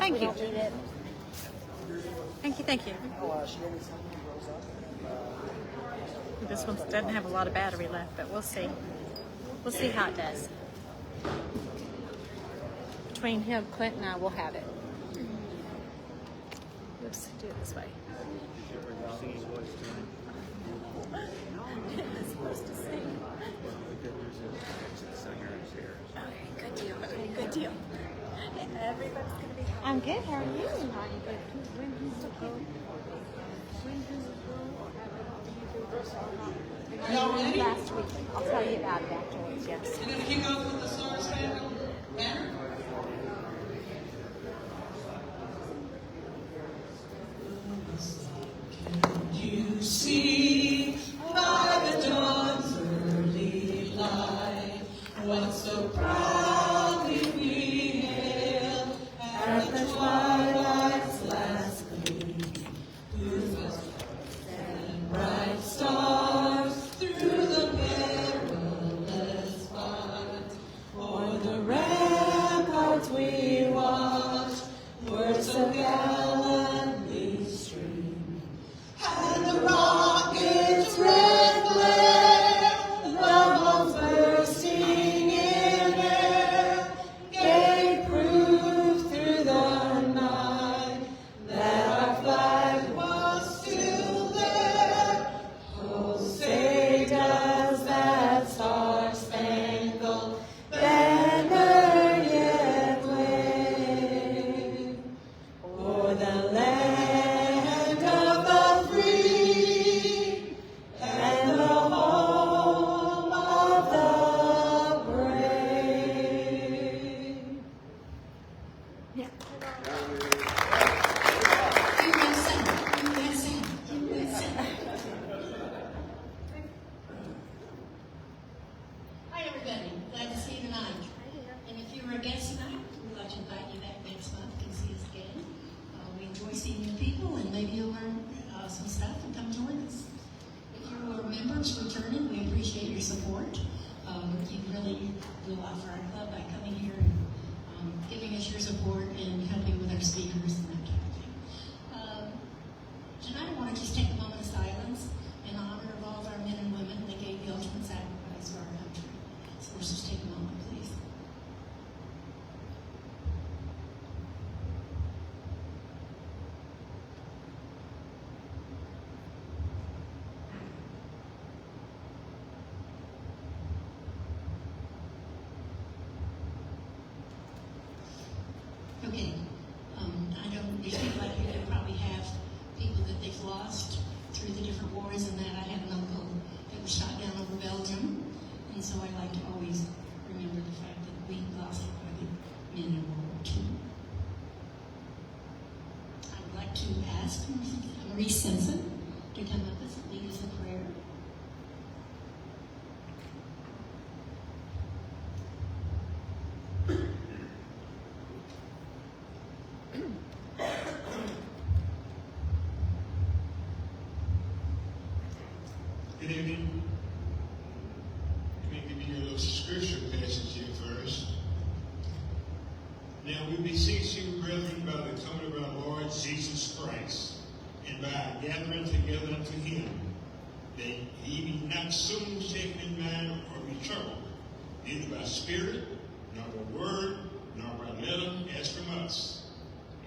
Thank We you. don't need it. Thank you, thank you. This one doesn't have a lot of battery left, but we'll see. We'll see how it does. Between him, Clint, and I will have it. Let's do it this way. It's supposed to sing. Okay, good deal. Good deal. Everybody's going to be happy. I'm good. How are you? Last week. I'll tell you about it afterwards, yes. You're going to kick off with the SARS banner? You see by the dawn's early light what so proudly we hailed at the twilight's last gleam, whose and bright stars through the perilous fight, o'er the ramparts we watched, words so gallantly stream, and the rocket's red glare, the bombs bursting in air, gave proof through the night that our flag was still there. Oh, say does that star-spangled banner yet wave o'er the land of the free and the home of the brave? Yeah. Hi, everybody. Glad to see you tonight. And if you were a guest tonight, we'd like to invite you back next month. You can see us again. We enjoy seeing new people, and maybe you'll learn some stuff and come join us. If you are members returning, we appreciate your support. You really do a lot for our club by coming here and giving us your support and helping with our speakers and that type of thing. Tonight I want to just take a moment of silence in honor of all of our men and women that gave the ultimate sacrifice for our country. So let's just take a moment, please. Okay, I don't, these people out here that probably have people that they've lost through the different wars and that. I have an uncle that was shot down over Belgium, and so I like to always remember the fact that we lost quite a men in World War II. I would like to ask Maurice Simpson to come up and lead us in prayer. Good evening. Let me give you a little scripture passage here first. Now we beseech you, brethren, by the coming of our Lord Jesus Christ, and by our gathering together unto him, that ye be not soon shaken in mind or be troubled, neither by spirit, nor by word, nor by letter, as from us,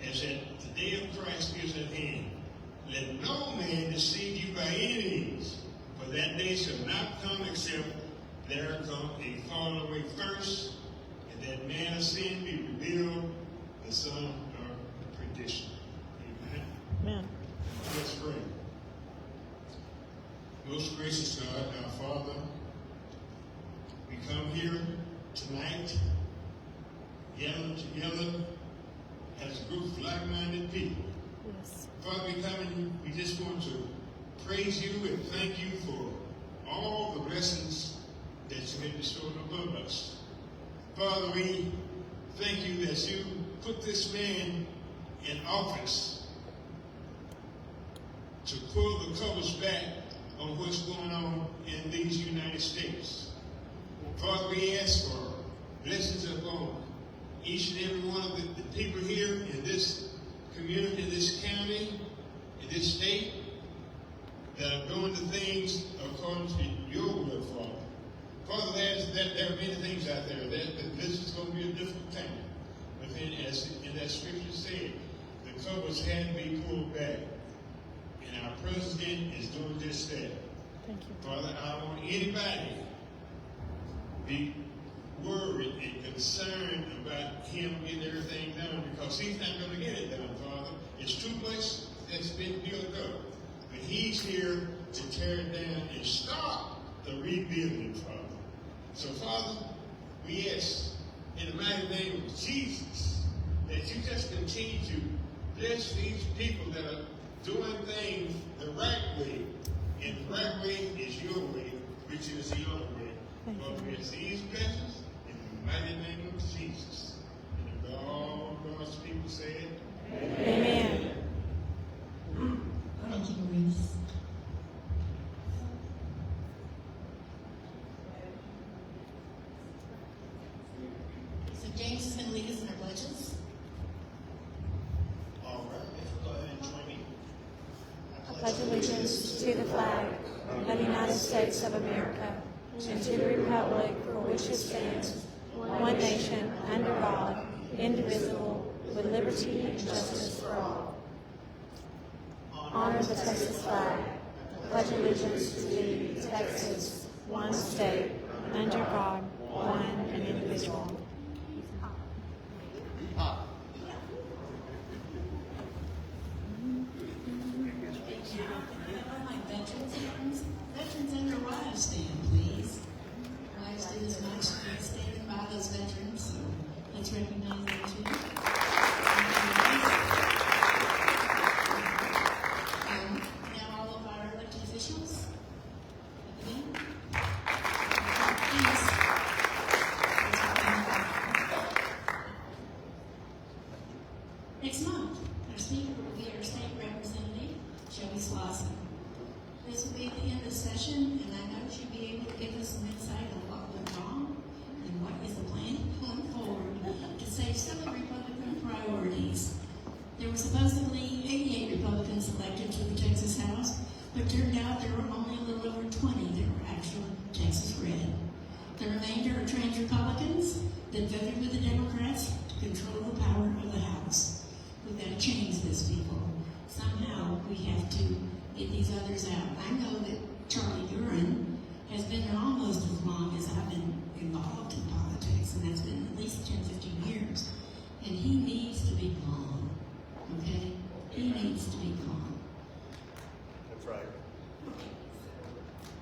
as that the day of Christ is at hand. Let no man deceive you by any means, for that day shall not come except there come a falling away first, and that man of sin be revealed, the son of perdition. Amen. Amen. Let's pray. Most gracious God, our Father, we come here tonight, gathered together as a group of like-minded people. Yes. Father, we come and we just want to praise you and thank you for all the blessings that you have bestowed upon us. Father, we thank you that you put this man in office to pull the covers back on what's going on in these United States. Father, we ask for blessings upon each and every one of the people here in this community, in this county, in this state, that are doing the things according to your will, Father. Father, there are many things out there that this is going to be a difficult time. But then, as in that scripture said, the covers had to be pulled back. And our president is doing just that. Thank you. Father, I don't want anybody be worried and concerned about him getting everything done, because he's not going to get it done, Father. It's too much that's been built up. But he's here to tear it down and start the rebuilding, Father. So, Father, we ask in the mighty name of Jesus that you just continue to bless these people that are doing things the right way. And the right way is your way, which is the other way. Lord, we ask these blessings in the mighty name of Jesus. And all God's people say it. Amen. Thank you, Maurice. So James is going to lead us in our pledges. All right, let's go ahead and join me. I pledge allegiance to the flag of the United States of America and to the republic for which it stands, one nation, under God, indivisible, with liberty and justice for all. Honor the Texas flag. Pledge allegiance to thee, Texas, one state, under God, one and indivisible. Veterans and their wives stand, please. Wives do as much as standing by those veterans, so let's recognize them too. Now all of our elected officials. Again. Please. Next month, our speaker will be our state representative, Joey Slauson. This will be at the end of the session, and I know she'll be able to give us some insight on what went wrong and what is the plan going forward to save some of the Republican priorities. There were supposedly 88 Republicans elected to the Texas House, but turned out there were only a little over 20 that were actually Texas red. The remainder are trained Republicans that voted with the Democrats to control the power of the House. We've got to change this, people. Somehow we have to get these others out. I know that Charlie Duran has been there almost as long as I've been involved in politics, and that's been at least 10, 15 years. And he needs to be gone, okay? He needs to be gone. That's right. I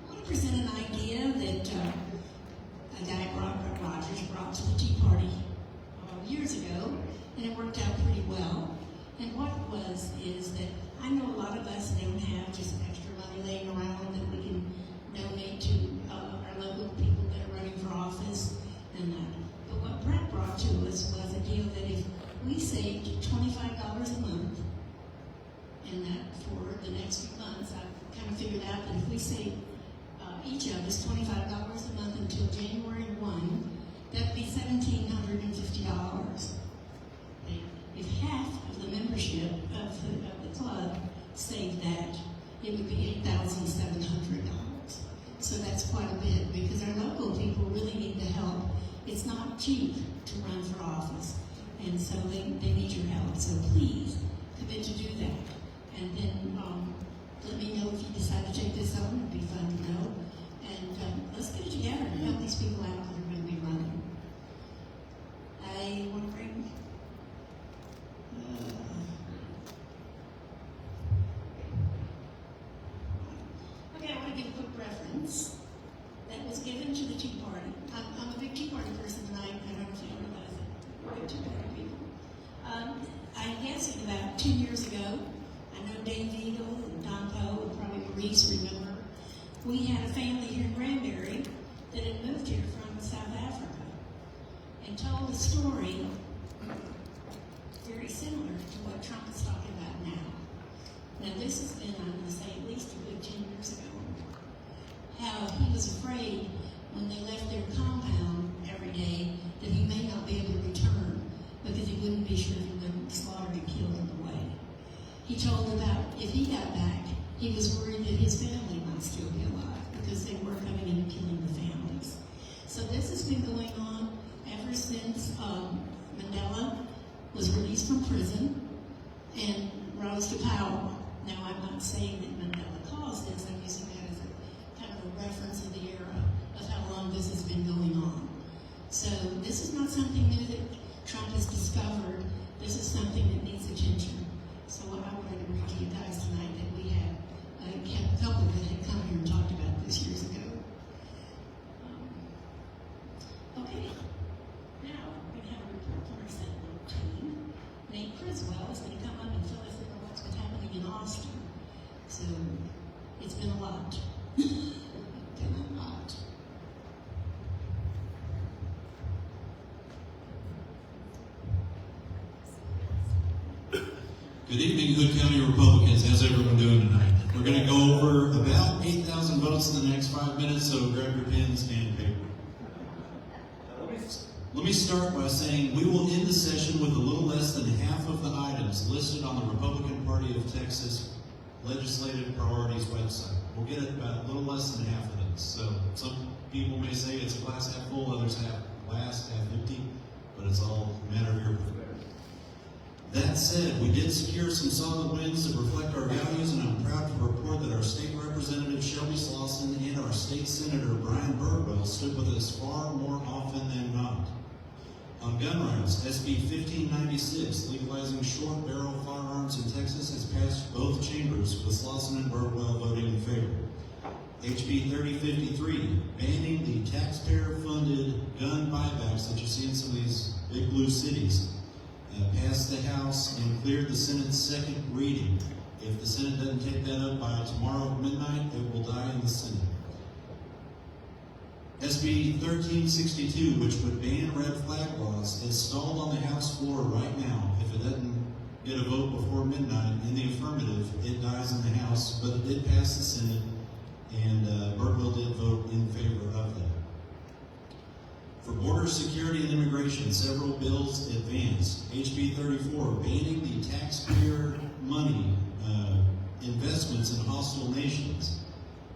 want to present an idea that a guy, Robert Rogers, brought to the Tea Party years ago, and it worked out pretty well. And what it was is that I know a lot of us don't have just extra money laying around that we can donate to our local people that are running for office and that. But what Brett brought to us was a deal that if we saved $25 a month, and that for the next few months, I've kind of figured out that if we save each of us $25 a month until January 1, that'd be $1,750. If half of the membership of the club saved that, it would be $8,700. So that's quite a bit, because our local people really need the help. It's not cheap to run for office, and so they need your help. So please commit to do that. And then let me know if you decide to take this on. It'd be fun to know. And let's get it together and help these people out that are going to be running. I want to bring... Okay, I want to give a quick reference that was given to the Tea Party. I'm a big Tea Party person tonight. I don't know if you realize it. We're big Tea Party people. I guess about 2 years ago, I know Dave Eagle and Don Poe and probably Maurice remember, we had a family here in Granbury that had moved here from South Africa and told a story very similar to what Trump is talking about now. Now this has been, I'm going to say, at least a good 10 years ago. How he was afraid when they left their compound every day that he may not be able to return. he told about if he got back, he was worried that his family might still be alive because they were coming in and killing the families. So this has been going on ever since Mandela was released from prison and rose to power. Now, I'm not saying that Mandela caused this. I'm using that as a kind of a reference of the era of how long this has been going on. So this is not something new that Trump has discovered. This is something that needs attention. So I wanted to read to you guys tonight that we had a couple that had come here and talked about this years ago. Okay, now we're going to have a report from our Senate team. Nate Criswell is going to come up and fill us in on what's been happening in Austin. So it's been a lot. Been a lot. Good evening, Hood County Republicans. How's everyone doing tonight? We're going to go over about 8,000 votes in the next 5 minutes, so grab your pens and paper. Let me start by saying we will end the session with a little less than half of the items listed on the Republican Party of Texas Legislative Priorities website. We'll get about a little less than half of those. So some people may say it's a glass half full, others half glass half empty, but it's all a matter of your perspective. That said, we did secure some solid wins that reflect our values, and I'm proud to report that our state representative Shelby Slauson and our state senator Brian Birdwell stood with us far more often than not. On gun rights, SB 1596, legalizing short barrel firearms in Texas, has passed both chambers, with Slauson and Birdwell voting in favor. HB 3053, banning the taxpayer-funded gun buybacks that you see in some of these big blue cities, passed the House and cleared the Senate's second reading. If the Senate doesn't take that up by tomorrow at midnight, it will die in the Senate. SB 1362, which would ban red flag laws, is stalled on the House floor right now. If it doesn't get a vote before midnight in the affirmative, it dies in the House, but it did pass the Senate, and Birdwell did vote in favor of that. For border security and immigration, several bills advanced. HB 34, banning the taxpayer money investments in hostile nations,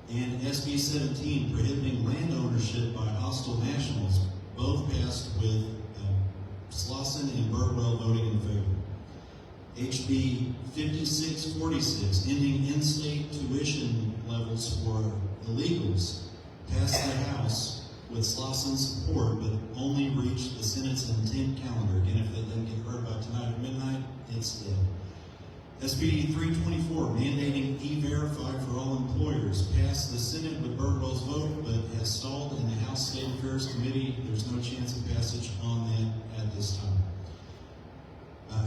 and SB 17, prohibiting land ownership by hostile nationals, both passed with Slauson and Birdwell voting in favor. HB 5646, ending in-state tuition levels for illegals, passed the House with Slauson's support, but only reached the Senate's intent calendar. Again, if that doesn't get heard by tonight at midnight, it's dead. SB 324, mandating E-Verify for all employers, passed the Senate with Birdwell's vote, but has stalled in the House State Affairs Committee. There's no chance of passage on that at this time.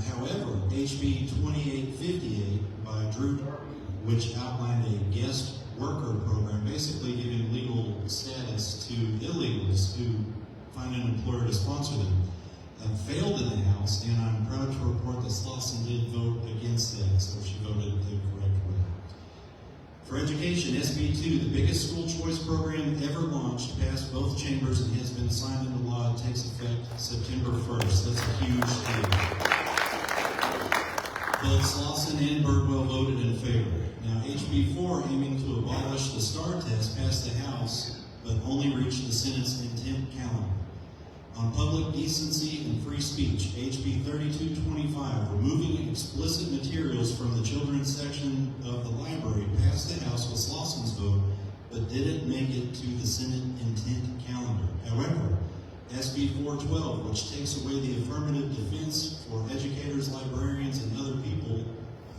However, HB 2858 by Drew Darby, which outlined a guest worker program, basically giving legal status to illegals who find an employer to sponsor them, failed in the House, and I'm proud to report that Slauson did vote against that, so she voted the correct way. For education, SB 2, the biggest school choice program ever launched, passed both chambers and has been signed into law. It takes effect September 1st. That's a huge deal. Both Slauson and Birdwell voted in favor. Now, HB 4, aiming to abolish the STAR test, passed the House, but only reached the Senate's intent calendar. On public decency and free speech, HB 3225, removing explicit materials from the children's section of the library, passed the House with Slauson's vote, but didn't make it to the Senate intent calendar. However, SB 412, which takes away the affirmative defense for educators, librarians, and other people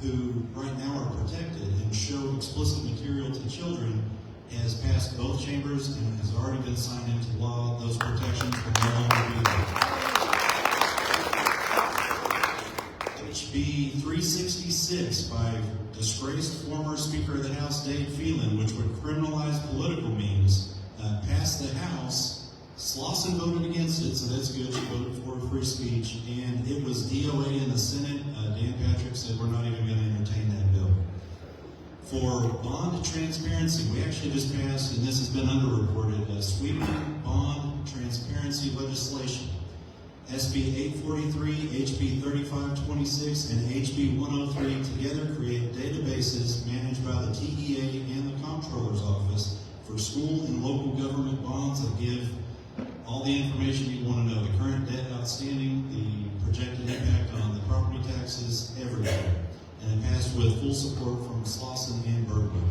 who right now are protected and show explicit material to children, has passed both chambers and has already been signed into law. Those protections will no longer be there. HB 366 by disgraced former Speaker of the House Dave Phelan, which would criminalize political memes, passed the House. Slauson voted against it, so that's good. She voted for free speech, and it was DOA in the Senate. Dan Patrick said we're not even going to entertain that bill. For bond transparency, we actually just passed, and this has been underreported, sweeping bond transparency legislation. SB 843, HB 3526, and HB 103 together create databases managed by the TEA and the Comptroller's Office for school and local government bonds that give all the information you want to know, the current debt outstanding, the projected impact on the property taxes, everything. And it passed with full support from Slauson and Birdwell.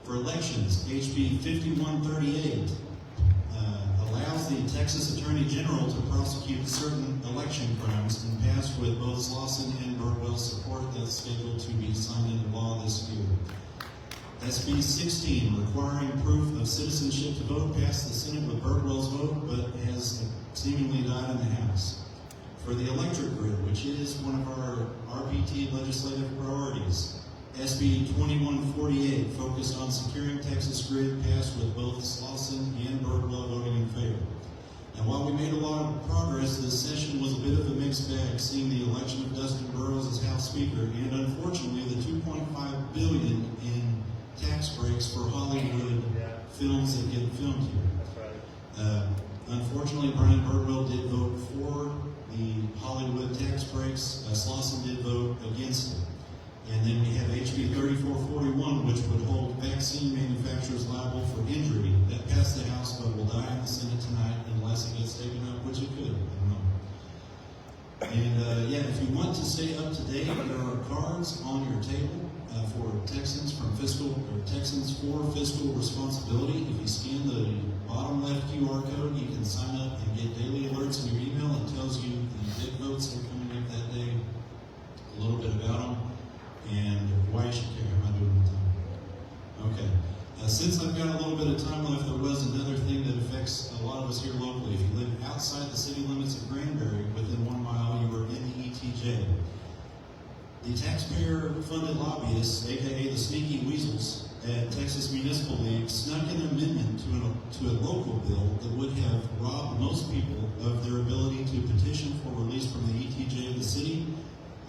For elections, HB 5138 allows the Texas Attorney General to prosecute certain election crimes and passed with both Slauson and Birdwell's support that's scheduled to be signed into law this year. SB 16, requiring proof of citizenship to vote, passed the Senate with Birdwell's vote, but has seemingly died in the House. For the electric grid, which is one of our RPT legislative priorities, SB 2148 focused on securing Texas grid, passed with both Slauson and Birdwell voting in favor. Now, while we made a lot of progress, this session was a bit of a mixed bag, seeing the election of Dustin Burrows as House Speaker, and unfortunately, the $2.5 billion in tax breaks for Hollywood films that get filmed here. Unfortunately, Brian Birdwell did vote for the Hollywood tax breaks. Slauson did vote against it. And then we have HB 3441, which would hold vaccine manufacturers liable for injury. That passed the House, but will die in the Senate tonight unless it gets taken up, which it could. I don't know. And if you want to stay up to date, there are cards on your table for Texans for fiscal responsibility. If you scan the bottom left QR code, you can sign up and get daily alerts in your email. It tells you the big votes that are coming up that day, a little bit about them, and why you should care. Am I doing the time? Okay. Since I've got a little bit of time left, there was another thing that affects a lot of us here locally. If you live outside the city limits of Granbury, within 1 mile, you are in the ETJ. The taxpayer-funded lobbyists, aka the sneaky weasels at Texas Municipal League, snuck an amendment to a local bill that would have robbed most people of their ability to petition for release from the ETJ of the city.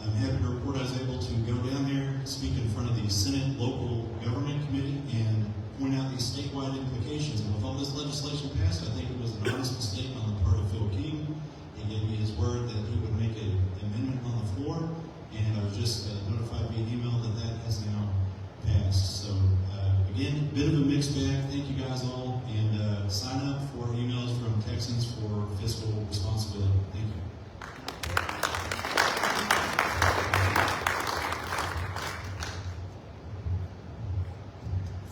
I'm happy to report I was able to go down there, speak in front of the Senate Local Government Committee, and point out these statewide implications. And with all this legislation passed, I think it was an honest mistake on the part of Phil King. He gave me his word that he would make an amendment on the floor, and I was just notified via email that that has now passed. So again, a bit of a mixed bag. Thank you guys all, and sign up for emails from Texans for fiscal responsibility. Thank you.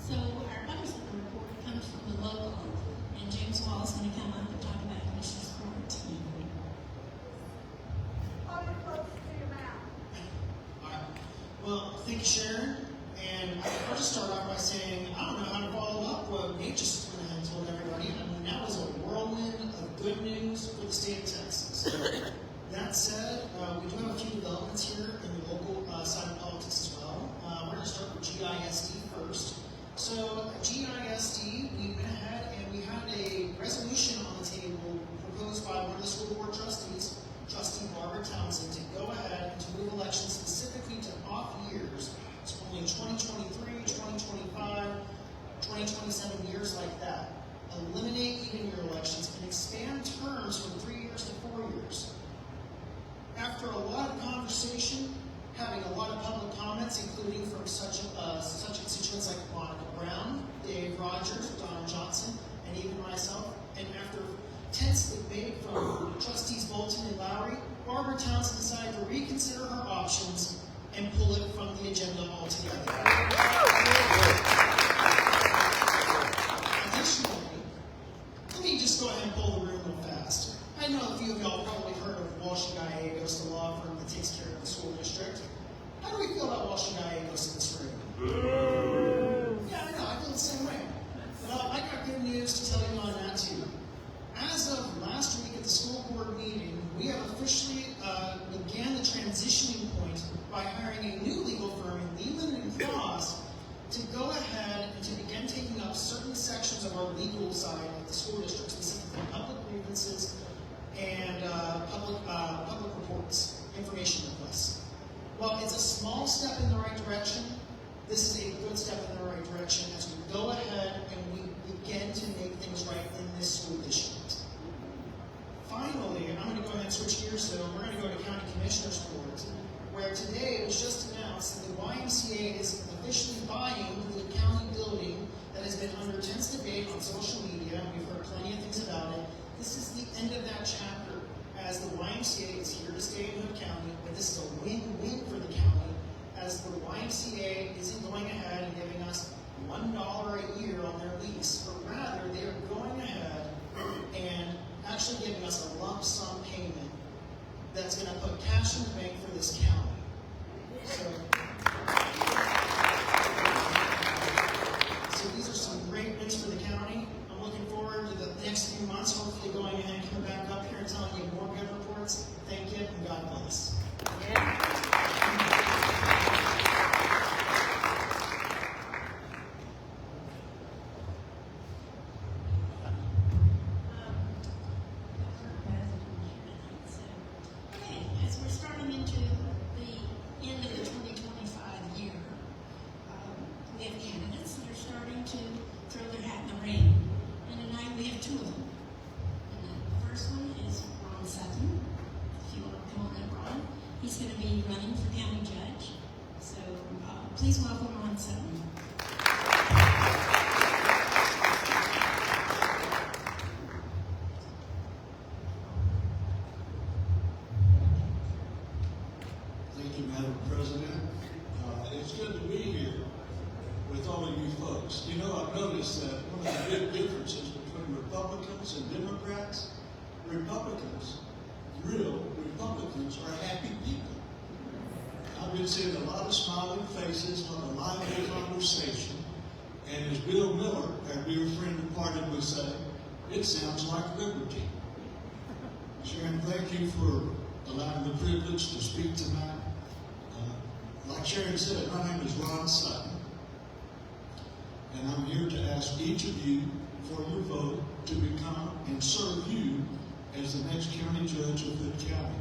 So our other report comes from the local, and James Wall is going to come up and talk about Commissioner's Quarantine. Well, thank you, Sharon. And I'll just start off by saying I don't know how to follow up what Nate just went ahead and told everybody. I mean, that was a whirlwind of good news for the state of Texas. That said, we do have a few developments here in the local side of politics as well. We're going to start with GISD first. So GISD, we went ahead and we had a resolution on the table proposed by one of the school board trustees, Trustee Barbara Townsend, to go ahead and to move elections specifically to off years. So only 2023, 2025, 2027 years like that. Eliminate even year elections and expand terms from 3 years to 4 years. After a lot of conversation, having a lot of public comments, including from such constituents like Monica Brown, Dave Rogers, Don Johnson, and even myself, and after tense debate from Trustees Bolton and Lowry, Barbara Townsend decided to reconsider her options and pull it from the agenda altogether. Additionally, let me just go ahead and pull the room real fast. I know a few of y'all probably heard of Walsh & Gallegos, the law firm that takes care of the school district. How do we feel about Walsh & Gallegos in this room? Yeah, I know, I feel the same way. Well, I got good news to tell you on that too. As of last week at the school board meeting, we have officially began the transitioning point by hiring a new legal firm in Leland and Cross to go ahead and to begin taking up certain sections of our legal side of the school district, specifically public grievances and public reports, information requests. While it's a small step in the right direction, this is a good step in the right direction as we go ahead and we begin to make things right in this school district. finally, I'm going to go ahead and switch gears though. We're going to go to County Commissioners Court, where today it was just announced that the YMCA is officially buying the county building that has been under intense debate on social media. We've heard plenty of things about it. This is the end of that chapter, as the YMCA is here to stay in Hood County, but this is a win-win for the county, as the YMCA isn't going ahead and giving us $1 a year on their lease, but rather they are going ahead and actually giving us a lump sum payment that's going to put cash in the bank for this county. So these are some great wins for the county. I'm looking forward to the next few months, hopefully going ahead and coming back up here and telling you more good reports. Thank you, and God bless. As we're starting into the end of the 2025 year, we have candidates that are starting to throw their hat in the ring. And tonight we have two of them. And the first one is Ron Sutton. If you want to come on up, Ron. He's going to be running for county judge. So please welcome Ron Sutton. Thank you, Madam President. It's good to be here with all of you folks. You know, I've noticed that one of the big differences between Republicans and Democrats, Republicans, real Republicans, are happy people. I've been seeing a lot of smiling faces, a lot of lively conversation, and as Bill Miller, our dear friend departed, would say, it sounds like liberty. Sharon, thank you for allowing the privilege to speak tonight. Like Sharon said, my name is Ron Sutton, and I'm here to ask each of you for your vote to become and serve you as the next county judge of Hood County.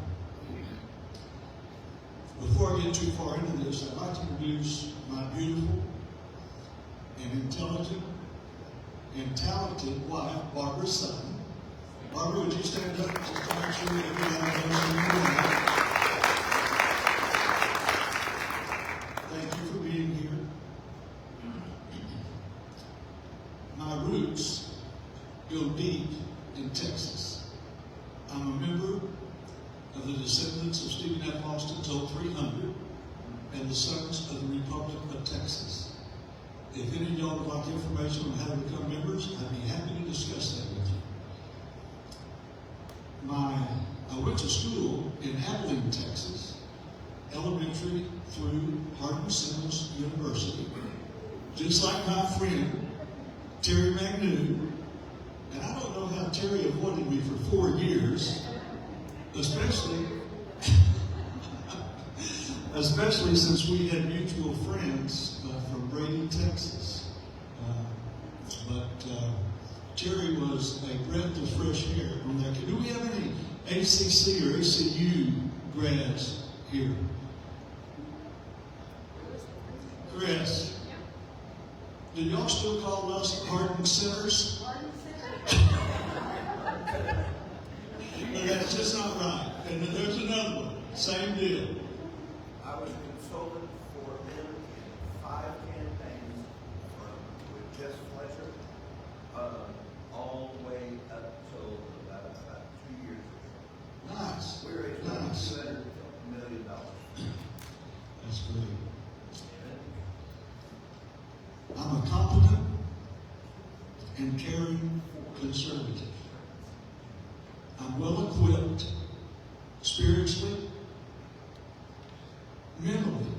Before I get too far into this, I'd like to introduce my beautiful and intelligent and talented wife, Barbara Sutton. Barbara, would you stand up just to make sure everybody knows who you are? Thank you for being here. My roots go deep in Texas. I'm a member of the descendants of Stephen F. Austin's Old 300 and the Sons of the Republic of Texas. If any of y'all would like information on how to become members, I'd be happy to discuss that with you. I went to school in Abilene, Texas, elementary through Hardin-Simmons University, just like my friend, Terry McNew. And I don't know how Terry avoided me for 4 years, especially since we had mutual friends from Brady, Texas. Terry was a breath of fresh air on that. Do we have any ACC or ACU grads here? Chris, do y'all still call us Hardin Centers? That's just not right. And then there's another one, same deal. I was a consultant for them in 5 campaigns with Jess Fletcher, all the way up till about 2 years ago. Nice. We raised Nice. $200 million. That's great. I'm a competent and caring conservative. I'm well equipped spiritually, mentally,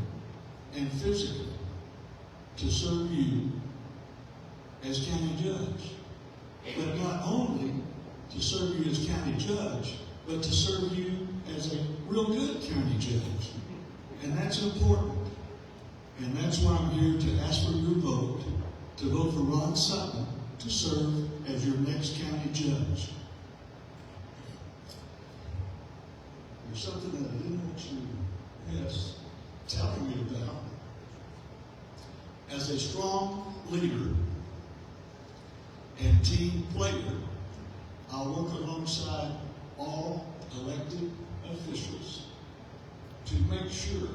and physically to serve you as county judge. But not only to serve you as county judge, but to serve you as a real good county judge. And that's important. And that's why I'm here to ask for your vote, to vote for Ron Sutton to serve as your next county judge. There's something that I didn't want you telling me about. As a strong leader and team player, I'll work alongside all elected officials to make sure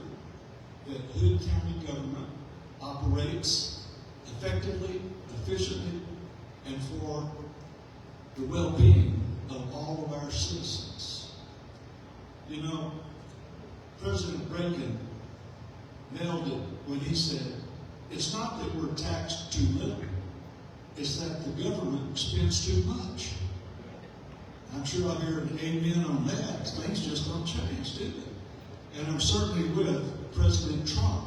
that Hood County government operates effectively, efficiently, and for the well-being of all of our citizens. You know, President Reagan nailed it when he said, it's not that we're taxed too little, it's that the government spends too much. I'm sure I'll hear an amen on that. Things just don't change, do they? And I'm certainly with President Trump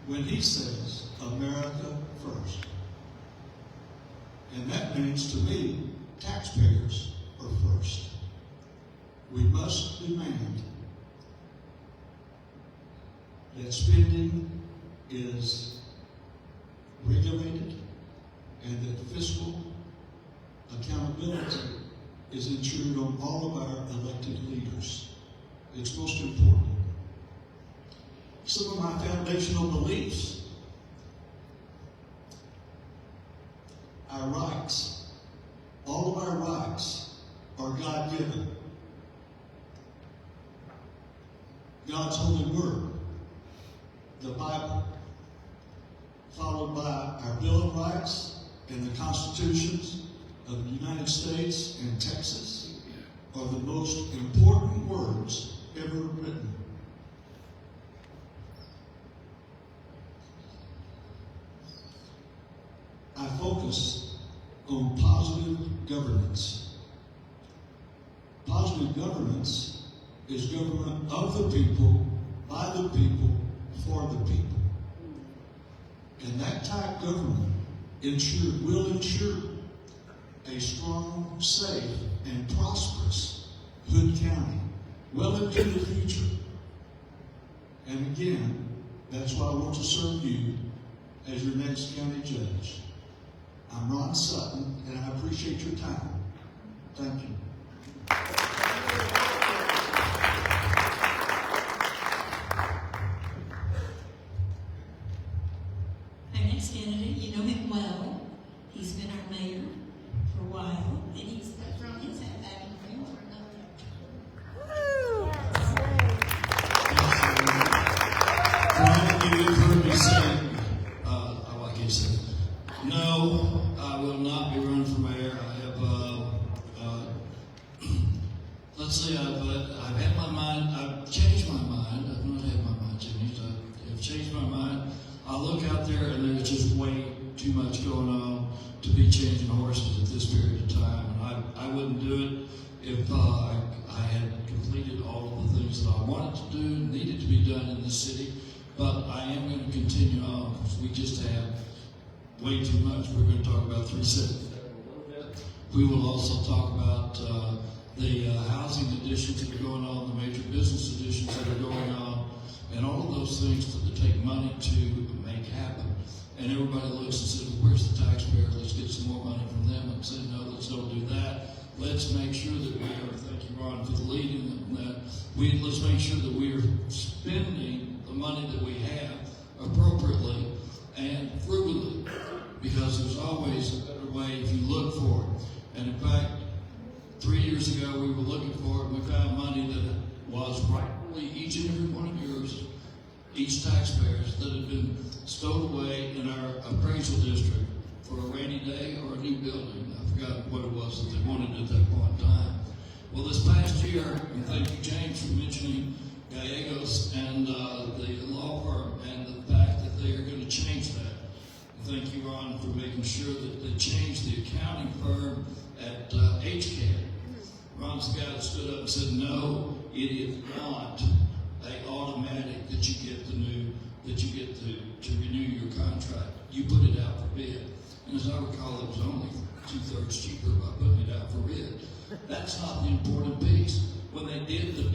when he says, America first. And that means to me, taxpayers are first. We must demand that spending is regulated and that fiscal accountability is ensured on all of our elected leaders. It's most important. Some of my foundational beliefs, our rights, all of our rights are God-given. God's holy word, the Bible, followed by our Bill of Rights and the Constitutions of the United States and Texas, are the most important words ever written. I focus on positive governance. Positive governance is government of the people, by the people, for the people. And that type government will ensure a strong, safe, and prosperous Hood County well into the future. And again, that's why I want to serve you as your next county judge. I'm Ron Sutton, and I appreciate your time. Thank you. Our next candidate, you know him well. He's been our mayor for a while, and he's thrown his hat back in the ring for another term. Brian, you've heard me say, like he said, no, I will not be running for mayor. I have, let's see, I've had my mind, I've changed my mind. I've not had my mind changed. I've changed my mind. I look out there and there's just way too much going on to be changing horses at this period of time. And I wouldn't do it if I had completed all of the things that I wanted to do, needed to be done in the city. But I am going to continue on because we just have way too much. We're going to talk about 370 in a little bit. We will also talk about the housing additions that are going on, the major business additions that are going on, and all of those things that take money to make happen. And everybody looks and says, well, where's the taxpayer? Let's get some more money from them. And say, no, let's don't do that. Let's make sure that we are, thank you, Ron, for the lead in that. Let's make sure that we are spending the money that we have appropriately and frugally, because there's always a better way if you look for it. And in fact, 3 years ago, we were looking for it, and we found money that was rightfully each and every one of yours, each taxpayers, that had been stowed away in our appraisal district for a rainy day or a new building. I forgot what it was that they wanted at that point in time. Well, this past year, and thank you, James, for mentioning Gallegos and the law firm and the fact that they are going to change that. And thank you, Ron, for making sure that they changed the accounting firm at HCAD. Ron's the guy that stood up and said, no, it is not an automatic that you get to renew your contract. You put it out for bid. And as I recall, it was only 2/3 cheaper by putting it out for bid. That's not the important piece. When they did the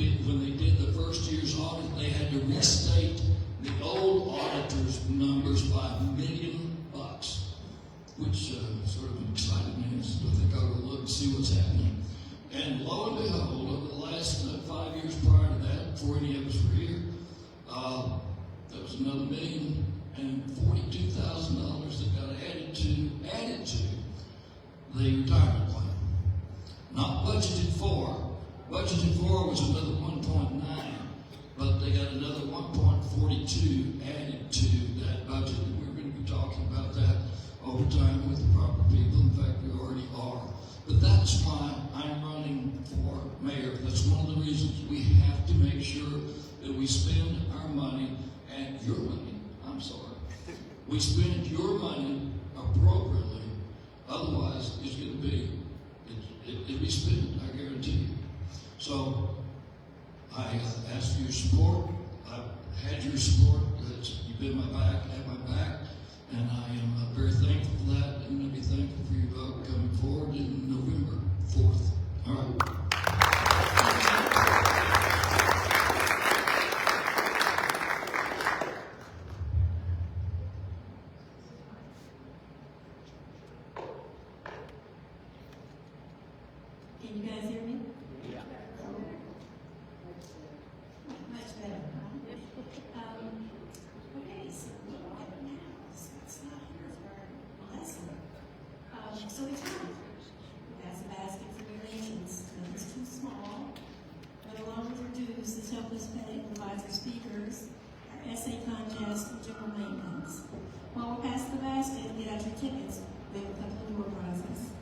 first year's audit, they had to restate the old auditor's numbers by $1 million, which sort of excited me. So I think I'll go look and see what's happening. And lo and behold, over the last 5 years prior to that, before any of us were here, there was another $1,042,000 that got added to the retirement plan. Not budgeted for, budgeted for was another 1.9, but they got another 1.42 added to that budget, and we're going to be talking about that over time with the proper people. In fact, we already are. But that's why I'm running for mayor. That's one of the reasons we have to make sure that we spend our money, and your money, I'm sorry, we spend your money appropriately. Otherwise, it's going to be, it'll be spent, I guarantee you. So, I ask for your support. I've had your support. You've been my back, had my back, and I am very thankful for that. And I'm going to be thankful for your vote coming forward in November 4th. All right. Can you guys hear me? Yeah. Much better, huh? Okay, so what now? So it's not here for our lesson. So it's time. That's a basket for donations. Nothing's too small. But along with your dues, this help us pay provides our speakers, our essay contest, and general maintenance. While we pass the basket and get out your tickets, we have a couple of more prizes.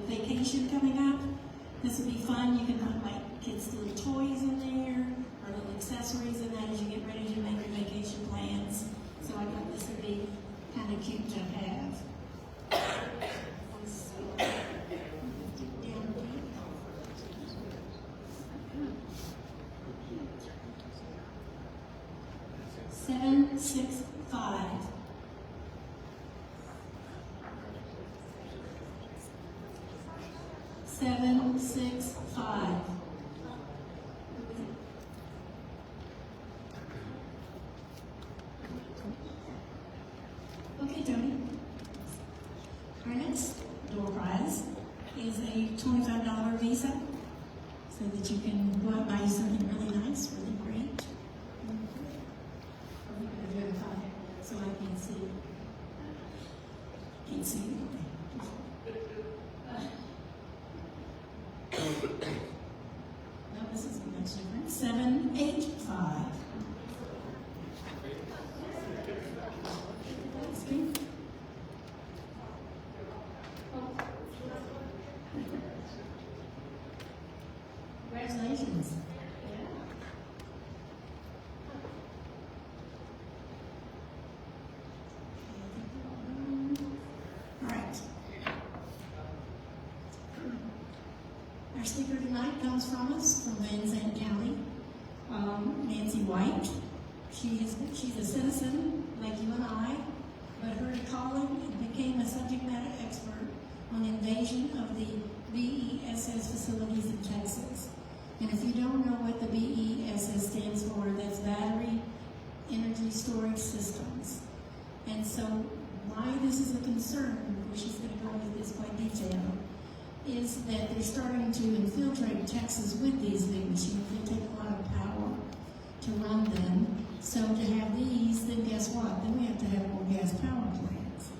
Vacation coming up. This will be fun. You can put like kids' little toys in there or little accessories in that as you get ready to make your vacation plans. So I thought this would be kind of cute to have. Seven, 6, 5. Seven, 6, 5. Okay, Tony. Our next door prize is a $25 Visa, so that you can go out and buy something really nice, really great. So I can't see. Can't see it. No, this isn't much different. 7, 8, 5. Congratulations. All right. Our speaker tonight comes from us from Van Zandt County, Nancy White. She's a citizen like you and I, but her calling became a subject matter expert on invasion of the BESS facilities in Texas. And if you don't know what the BESS stands for, that's Battery Energy Storage Systems. And so why this is a concern, which she's going to go into this quite detailed, is that they're starting to infiltrate Texas with these big machines. They take a lot of power to run them. So to have these, then guess what? Then we have to have more gas power plants.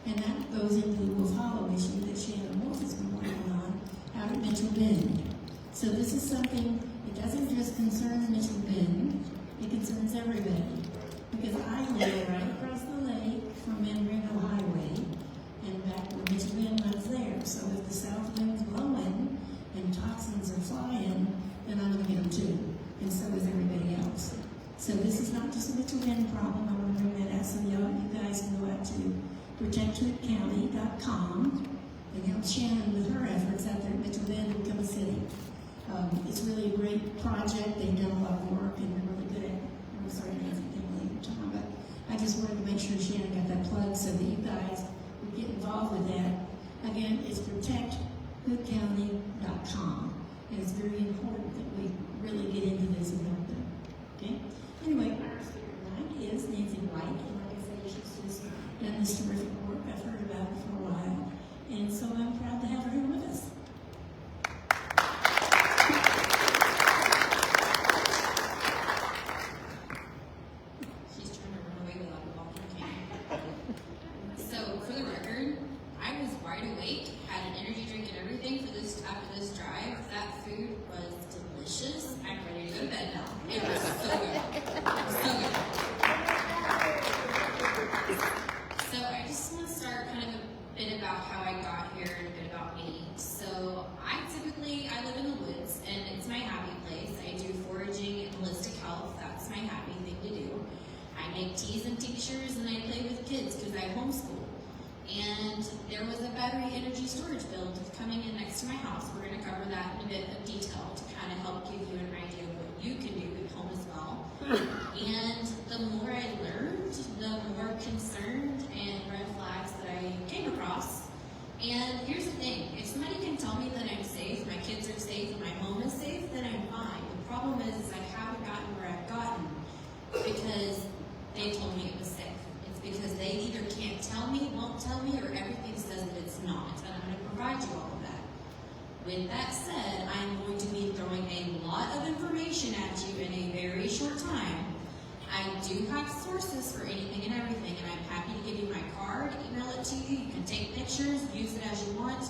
And that goes into the Wolf Hollow issue that Shannon Wolf has been working on out at Mitchell Bend. So this is something, it doesn't just concern Mitchell Bend, it concerns everybody. Because I live right across the lake from Mandarinville Highway, and back where Mitchell Bend runs there. So if the south wind's blowing and toxins are flying, then I'm going to get them too. And so is everybody else. So this is not just a Mitchell Bend problem. I want to bring that out so y'all protecthoodcounty.com, and help Shannon with her efforts out there at Mitchell Bend and Cover City. It's really a great project. They've done a lot of work and they're really good at it. I'm sorry, Nancy, didn't leave your time, but I just wanted to make sure Shannon got that plug so that you guys would get involved with that. Again, it's protecthoodcounty.com, and it's very important that we really get into this and help them. Okay? Anyway, our speaker tonight is Nancy White, and like I said, she's just done this terrific work. I've heard about it for a while, and so I'm proud to have her here with us. She's trying to run away without a walking cane. So, for the record, I was wide awake, had an energy drink and everything for this after this drive. That food was delicious. I'm ready to go to bed now. It was so good. So good. So I just want to start kind of a bit about how I got here and a bit about me. So I live in the woods and it's my happy place. I do foraging and holistic health. That's my happy thing to do. I make teas and tinctures and I play with kids because I homeschool. And there was a battery energy storage build coming in next to my house. We're going to cover that in a bit of detail to kind of help give you an idea of what you can do at home as well. And the more I learned, the more concerned and red flags that I came across. And here's the thing, if somebody can tell me that I'm safe, my kids are safe, and my home is safe, then I'm fine. The problem is I haven't gotten where I've gotten because they told me it was safe. It's because they either can't tell me, won't tell me, or everything says that it's not. And I'm going to provide you all of that. With that said, I'm going to be throwing a lot of information at you in a very short time. I do have sources for anything and everything, and I'm happy to give you my card, email it to you. You can take pictures, use it as you want.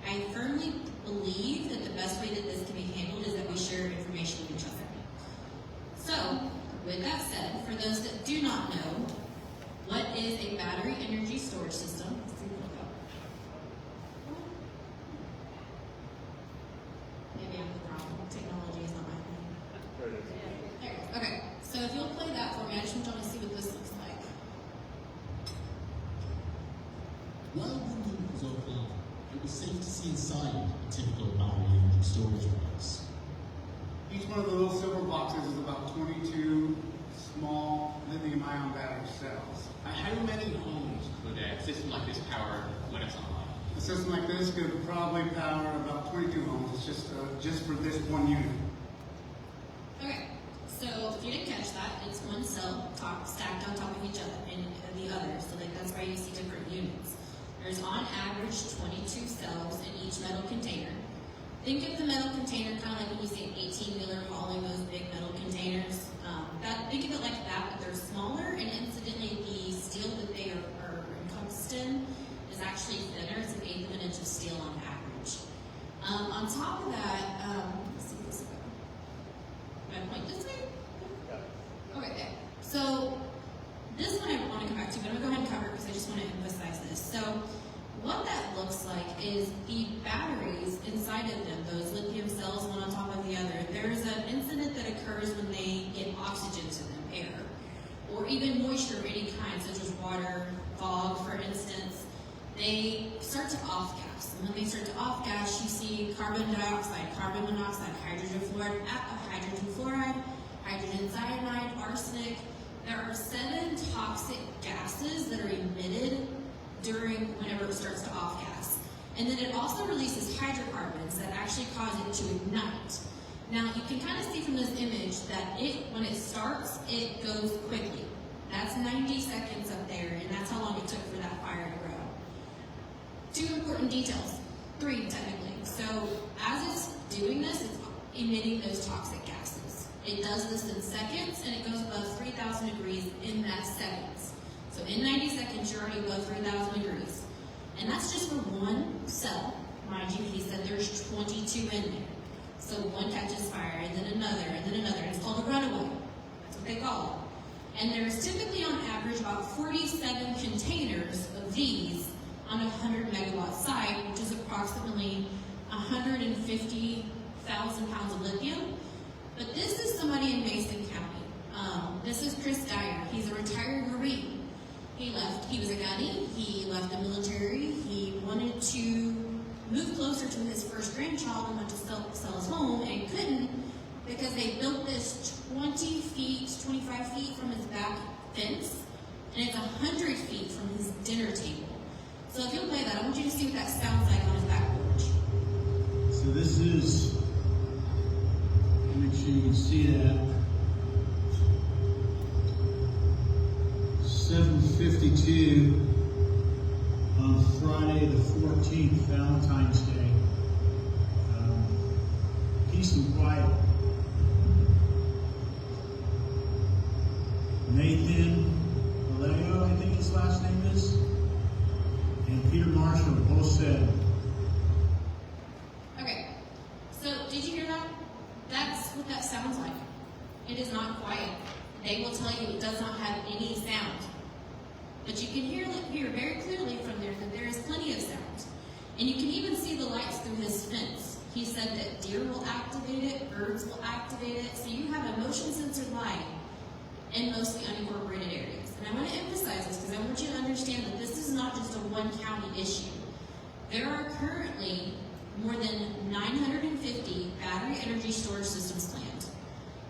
I firmly believe that the best way that this can be handled is that we share information with each other. So, with that said, for those that do not know, what is a battery energy storage system? Maybe I'm wrong. Technology is not my thing. There it is. Okay, so if you'll play that for me, I just want y'all to see what this looks like. While the room was open, it was safe to see inside a typical battery energy storage box. Each one of the little silver boxes is about 22 small lithium-ion battery cells. How many homes could a system like this power when it's online? A system like this could probably power about 22 homes. It's just for this one unit. Okay, so if you didn't catch that, it's one cell stacked on top of each other and the other, so that's why you see different units. There's on average 22 cells in each metal container. Think of the metal container kind of like when you see an 18-wheeler hauling those big metal containers. Think of it like that, but they're smaller, and incidentally, the steel that they are encompassed in is actually thinner. It's an eighth of an inch of steel on average. On top of that, let's see this go. Can I point this way? Okay, there. So this one I want to come back to, but I'm going to go ahead and cover it because I just want to emphasize this. So what that looks like is the batteries inside of them, those lithium cells, one on top of the other. There's an incident that occurs when they get oxygen to them, air, or even moisture of any kind, such as water, fog, for instance. They start to off-gas. And when they start to off-gas, you see carbon dioxide, carbon monoxide, hydrogen fluoride, hydrogen cyanide, arsenic. There are 7 toxic gases that are emitted whenever it starts to off-gas. And then it also releases hydrocarbons that actually cause it to ignite. Now, you can kind of see from this image that when it starts, it goes quickly. That's 90 seconds up there, and that's how long it took for that fire to grow. 2 important details, 3 technically. So, as it's doing this, it's emitting those toxic gases. It does this in seconds, and it goes above 3,000 degrees in that seconds. So in 90 seconds, you're already above 3,000 degrees. And that's just for one cell. Mind you, he said there's 22 in there. So one catches fire, and then another, and then another. And it's called a runaway. That's what they call it. And there's typically on average about 47 containers of these on a 100 megawatt site, which is approximately 150,000 pounds of lithium. But this is somebody in Mason County. This is Chris Dyer. He's a retired Marine. He left. He was a gunny. He left the military. He wanted to move closer to his first grandchild and went to sell his home and couldn't because they built this 20 feet, 25 feet from his back fence, and it's 100 feet from his dinner table. So if you'll play that, I want you to see what that sounds like on his back porch. So this is, make sure you can see that, 7:52 on Friday the 14th, Valentine's Day. Peace and quiet. Nathan Vallejo, I think his last name is, and Peter Marshall both said. Okay, so did you hear that? That's what that sounds like. It is not quiet. They will tell you it does not have any sound. But you can hear very clearly from there that there is plenty of sound. And you can even see the lights through his fence. He said that deer will activate it, birds will activate it, so you have a motion sensor light in mostly unincorporated areas. And I want to emphasize this because I want you to understand that this is not just a one county issue. There are currently more than 950 battery energy storage systems planned.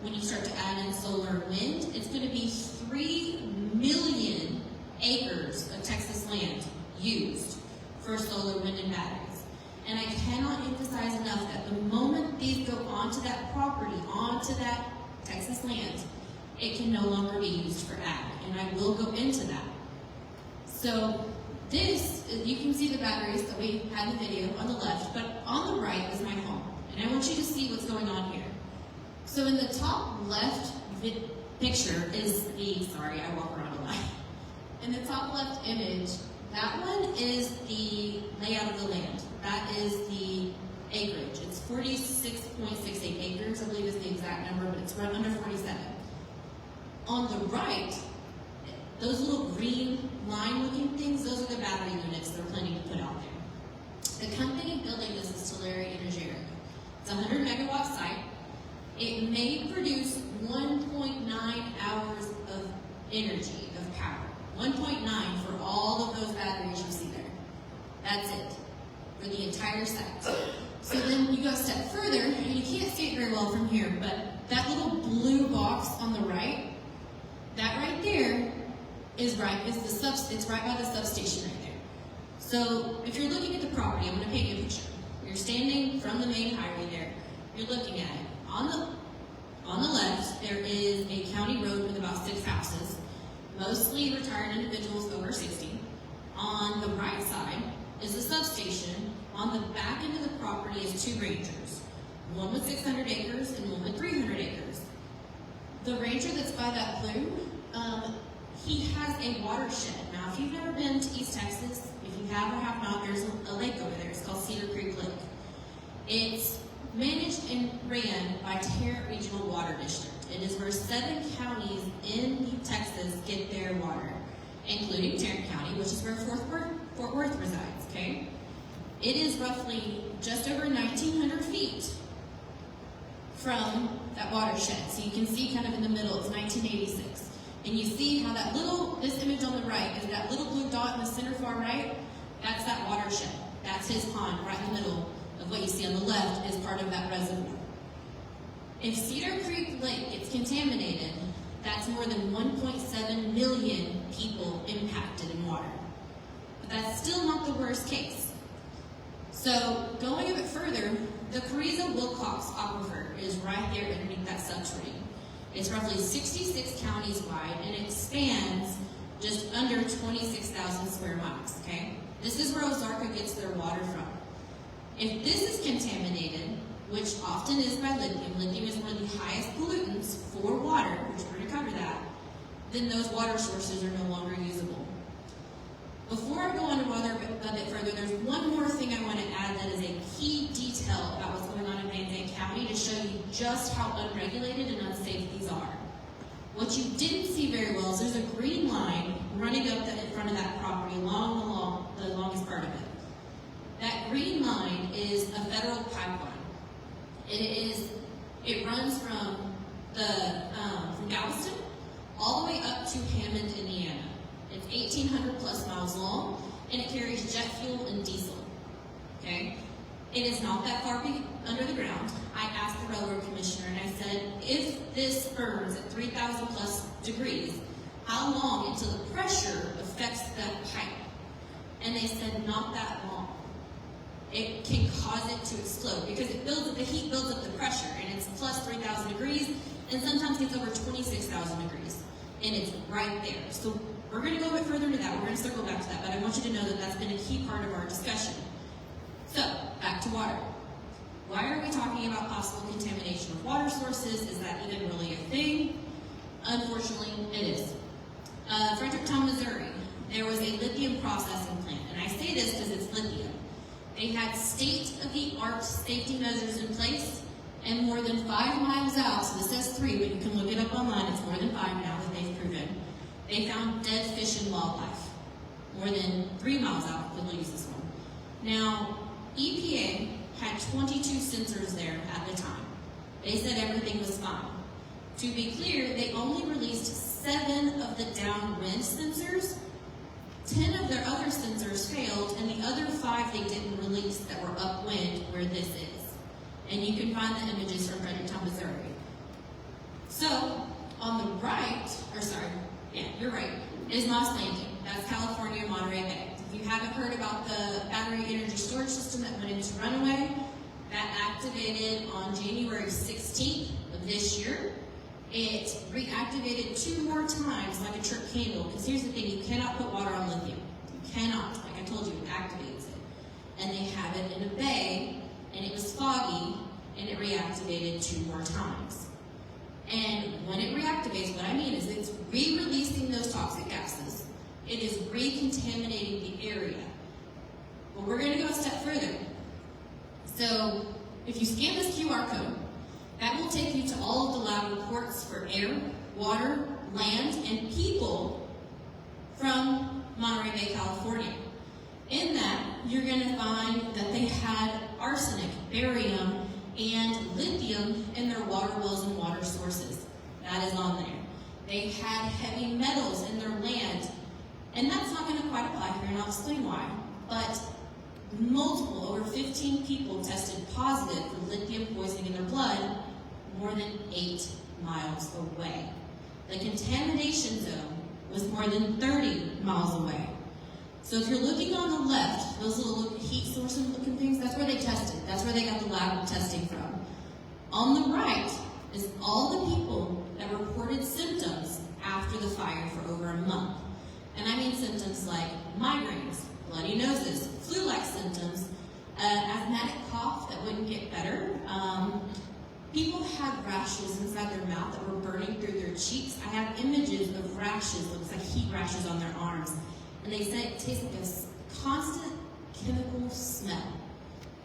When you start to add in solar and wind, it's going to be 3 million acres of Texas land used for solar, wind, and batteries. And I cannot emphasize enough that the moment these go onto that property, onto that Texas land, it can no longer be used for ag. And I will go into that. So this, you can see the batteries that we had in the video on the left, but on the right is my home. And I want you to see what's going on here. So in the top left picture is the, sorry, I walk around a lot. In the top left image, that one is the layout of the land. That is the acreage. It's 46.68 acres, I believe is the exact number, but it's right under 47. On the right, those little green line-looking things, those are the battery units they're planning to put out there. The company building this is Tulare Energy. It's a 100 megawatt site. It may produce 1.9 hours of energy, of power. 1.9 for all of those batteries you see there. That's it, for the entire site. So then you go a step further, and you can't see it very well from here, but that little blue box on the right, that right there is it's right by the substation right there. So if you're looking at the property, I'm going to paint you a picture. You're standing from the main highway there. You're looking at it. On the left, there is a county road with about 6 houses, mostly retired individuals over 60. On the right side is the substation. On the back end of the property is 2 rangers, one with 600 acres and one with 300 acres. The ranger that's by that blue, he has a watershed. Now, if you've never been to East Texas, if you have or have not, there's a lake over there. It's called Cedar Creek Lake. It's managed and ran by Tarrant Regional Water District. It is where 7 counties in Texas get their water, including Tarrant County, which is where Fort Worth resides, okay? It is roughly just over 1,900 feet from that watershed. So you can see kind of in the middle, it's 1986. And you see how that this image on the right is that little blue dot in the center far right, that's that watershed. That's his pond right in the middle of what you see on the left is part of that reservoir. If Cedar Creek Lake gets contaminated, that's more than 1.7 million people impacted in water. But that's still not the worst case. So going a bit further, the Carrizo-Wilcox Aquifer is right there underneath that subterranean. It's roughly 66 counties wide, and it spans just under 26,000 square miles, okay? This is where Ozarka gets their water from. If this is contaminated, which often is by lithium, lithium is one of the highest pollutants for water, which we're going to cover that, then those water sources are no longer usable. Before I go on to water a bit further, there's one more thing I want to add that is a key detail about what's going on in Van Zandt County to show you just how unregulated and unsafe these are. What you didn't see very well is there's a green line running up in front of that property along the longest part of it. That green line is a federal pipeline. It runs from Galveston all the way up to Hammond, Indiana. It's 1,800 plus miles long, and it carries jet fuel and diesel. Okay? It is not that far under the ground. I asked the railroad commissioner and I said, if this burns at 3,000 plus degrees, how long until the pressure affects that pipe? And they said, not that long. It can cause it to explode because the heat builds up the pressure, and it's plus 3,000 degrees, and sometimes gets over 26,000 degrees, and it's right there. So we're going to go a bit further into that. We're going to circle back to that, but I want you to know that that's been a key part of our discussion. So, back to water. Why are we talking about possible contamination of water sources? Is that even really a thing? Unfortunately, it is. Fredericktown, Missouri, there was a lithium processing plant, and I say this because it's lithium. They had state-of-the-art safety measures in place, and more than 5 miles out, so this says 3, but you can look it up online, it's more than 5 now that they've proven, they found dead fish and wildlife. More than 3 miles out, we'll use this one. Now, EPA had 22 sensors there at the time. They said everything was fine. To be clear, they only released 7 of the downwind sensors. 10 of their other sensors failed, and the other 5 they didn't release that were upwind where this is. And you can find the images from Fredericktown, Missouri. So, on the right, you're right, is Moss Landing. That's California, Monterey Bay. If you haven't heard about the battery energy storage system that went into Runaway, that activated on January 16th of this year. It reactivated 2 more times like a trip candle, because here's the thing, you cannot put water on lithium. You cannot, like I told you, it activates it. And they have it in a bay, and it was foggy, and it reactivated 2 more times. And when it reactivates, what I mean is it's re-releasing those toxic gases. It is recontaminating the area. But we're going to go a step further. So, if you scan this QR code, that will take you to all of the lab reports for air, water, land, and people from Monterey Bay, California. In that, you're going to find that they had arsenic, barium, and lithium in their water wells and water sources. That is on there. They had heavy metals in their land. And that's not going to quite apply here, and I'll explain why. But over 15 people tested positive for lithium poisoning in their blood more than 8 miles away. The contamination zone was more than 30 miles away. So if you're looking on the left, those little heat source looking things, that's where they tested. That's where they got the lab testing from. On the right is all the people that reported symptoms after the fire for over a month. And I mean symptoms like migraines, bloody noses, flu-like symptoms, asthmatic cough that wouldn't get better. People had rashes inside their mouth that were burning through their cheeks. I have images of rashes, looks like heat rashes on their arms. And they said it tastes like a constant chemical smell.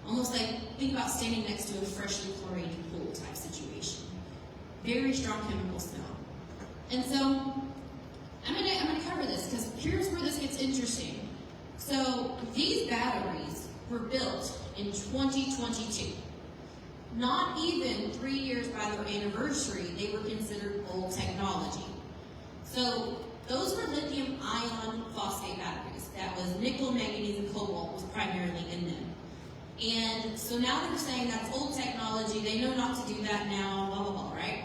Almost like, think about standing next to a freshly chlorinated pool type situation. Very strong chemical smell. And so, I'm gonna cover this because here's where this gets interesting. So these batteries were built in 2022. Not even 3 years by their anniversary, they were considered old technology. So those were lithium ion phosphate batteries. That was nickel, manganese, and cobalt was primarily in them. And so now they're saying that's old technology, they know not to do that now, blah, blah, blah, right?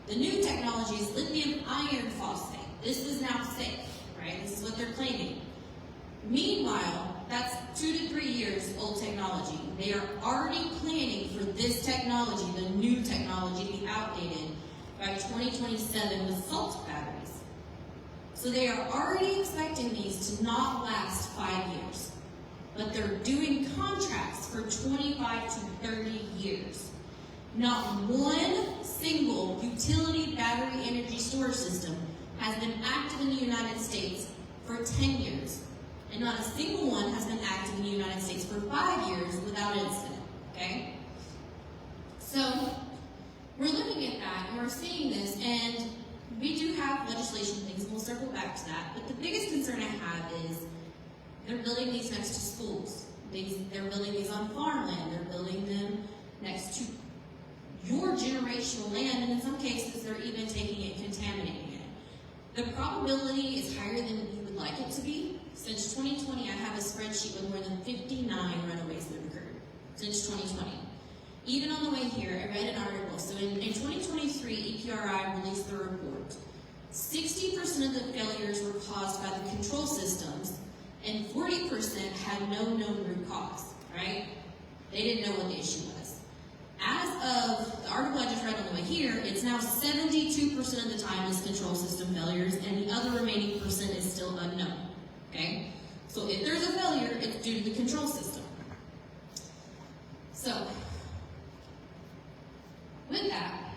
The new technology is lithium iron phosphate. This is now safe, right? This is what they're claiming. Meanwhile, that's 2 to 3 years old technology. They are already planning for this technology, the new technology, to be outdated by 2027 with salt batteries. So they are already expecting these to not last 5 years. But they're doing contracts for 25 to 30 years. Not one single utility battery energy storage system has been active in the United States for 10 years. And not a single one has been active in the United States for 5 years without incident, okay? So, we're looking at that, and we're seeing this, and we do have legislation things, and we'll circle back to that. But the biggest concern I have is they're building these next to schools. They're building these on farmland. They're building them next to your generational land, and in some cases, they're even taking it and contaminating it. The probability is higher than you would like it to be. Since 2020, I have a showed more than 59 runaways that have occurred since 2020. Even on the way here, I read an article. So in 2023, EPRI released the report. 60% of the failures were caused by the control systems, and 40% had no known root cause, right? They didn't know what the issue was. As of the article I just read on the way here, it's now 72% of the time is control system failures, and the other remaining percent is still unknown, okay? So if there's a failure, it's due to the control system. So, with that,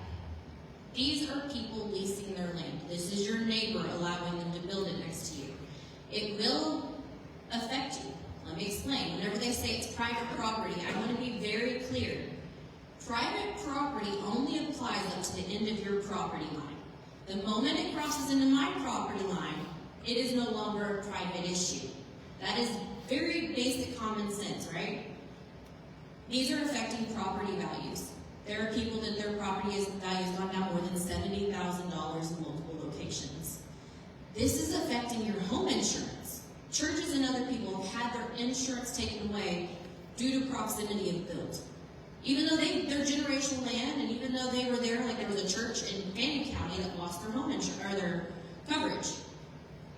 these are people leasing their land. This is your neighbor allowing them to build it next to you. It will affect you. Let me explain. Whenever they say it's private property, I want to be very clear. Private property only applies up to the end of your property line. The moment it crosses into my property line, it is no longer a private issue. That is very basic common sense, right? These are affecting property values. There are people that their property value has gone down more than $70,000 in multiple locations. This is affecting your home insurance. Churches and other people have had their insurance taken away due to proximity of build. Even though they're generational land, and even though they were there, like there was a church in Fannin County that lost their home insurance or their coverage.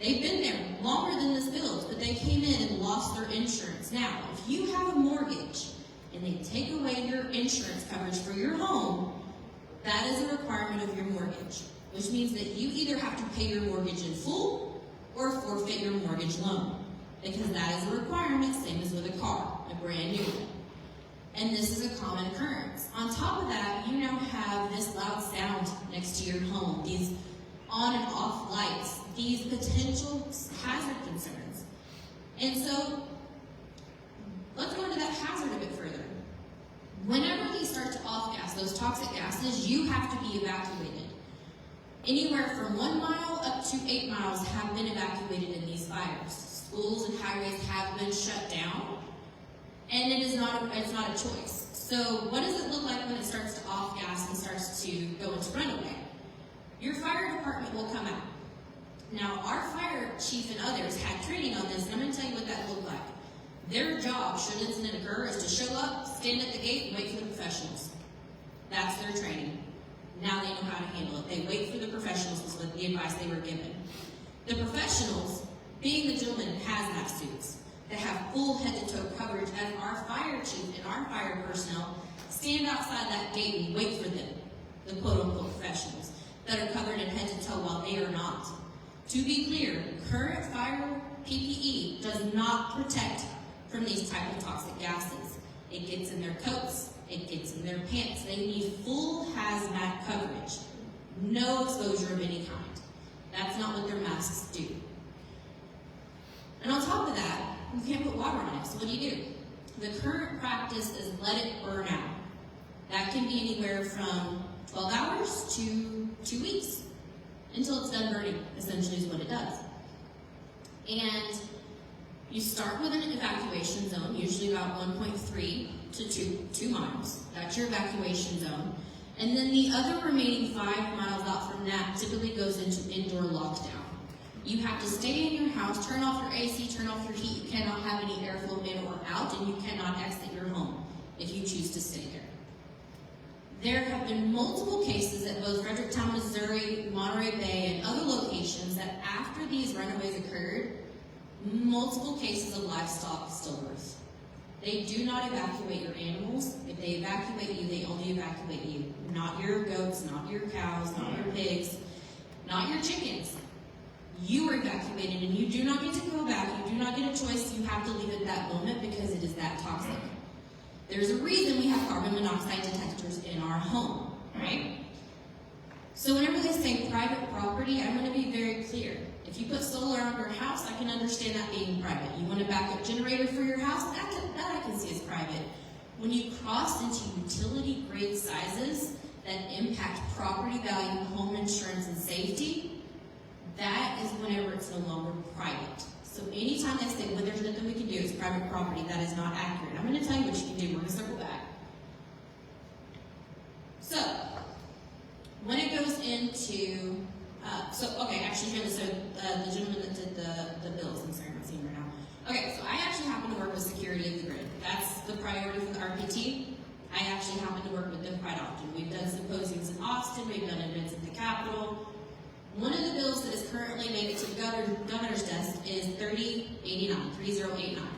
They've been there longer than this build, but they came in and lost their insurance. Now, if you have a mortgage and they take away your insurance coverage for your home, that is a requirement of your mortgage, which means that you either have to pay your mortgage in full or forfeit your mortgage loan, because that is a requirement, same as with a car, a brand new one. And this is a common occurrence. On top of that, you now have this loud sound next to your home, these on and off lights, these potential hazard concerns. And so, let's go into that hazard a bit further. Whenever these start to off-gas, those toxic gases, you have to be evacuated. Anywhere from 1 mile up to 8 miles have been evacuated in these fires. Schools and highways have been shut down, and it's not a choice. So what does it look like when it starts to off-gas and starts to go into runaway? Your fire department will come out. Now, our fire chief and others had training on this, and I'm going to tell you what that looked like. Their job, should an incident occur, is to show up, stand at the gate, and wait for the professionals. That's their training. Now they know how to handle it. They wait for the professionals, is what the advice they were given. The professionals, being the gentlemen in hazmat suits, that have full head-to-toe coverage, as our fire chief and our fire personnel stand outside that gate and wait for them, the quote-unquote professionals, that are covered in head-to-toe while they are not. To be clear, current fire PPE does not protect from these type of toxic gases. It gets in their coats, it gets in their pants. They need full hazmat coverage. No exposure of any kind. That's not what their masks do. And on top of that, you can't put water on it, so what do? The current practice is let it burn out. That can be anywhere from 12 hours to 2 weeks, until it's done burning, essentially is what it does. And you start with an evacuation zone, usually about 1.3 to 2 miles. That's your evacuation zone. And then the other remaining 5 miles out from that typically goes into indoor lockdown. You have to stay in your house, turn off your AC, turn off your heat. You cannot have any airflow in or out, and you cannot exit your home if you choose to stay there. There have been multiple cases at both Fredericktown, Missouri, Monterey Bay, and other locations that after these runaways occurred, multiple cases of livestock stillbirth. They do not evacuate your animals. If they evacuate you, they only evacuate you. Not your goats, not your cows, not your pigs, not your chickens. You are evacuated and you do not get to go back. You do not get a choice. You have to leave at that moment because it is that toxic. There's a reason we have carbon monoxide detectors in our home, right? So whenever they say private property, I'm going to be very clear. If you put solar on your house, I can understand that being private. You want a backup generator for your house? That I can see as private. When you cross into utility grade sizes that impact property value, home insurance, and safety, that is whenever it's no longer private. So anytime they say, well, there's nothing we can do, it's private property, that is not accurate. I'm going to tell you what you can do. We're going to circle back. So, when it goes into, the gentleman that did the bills, I'm sorry, I'm not seeing him right now. Okay, so I actually happen to work with security of the grid. That's the priority for the RPT. I actually happen to work with them quite often. We've done symposiums in Austin, we've done events at the Capitol. One of the bills that is currently made it to the governor's desk is 3089.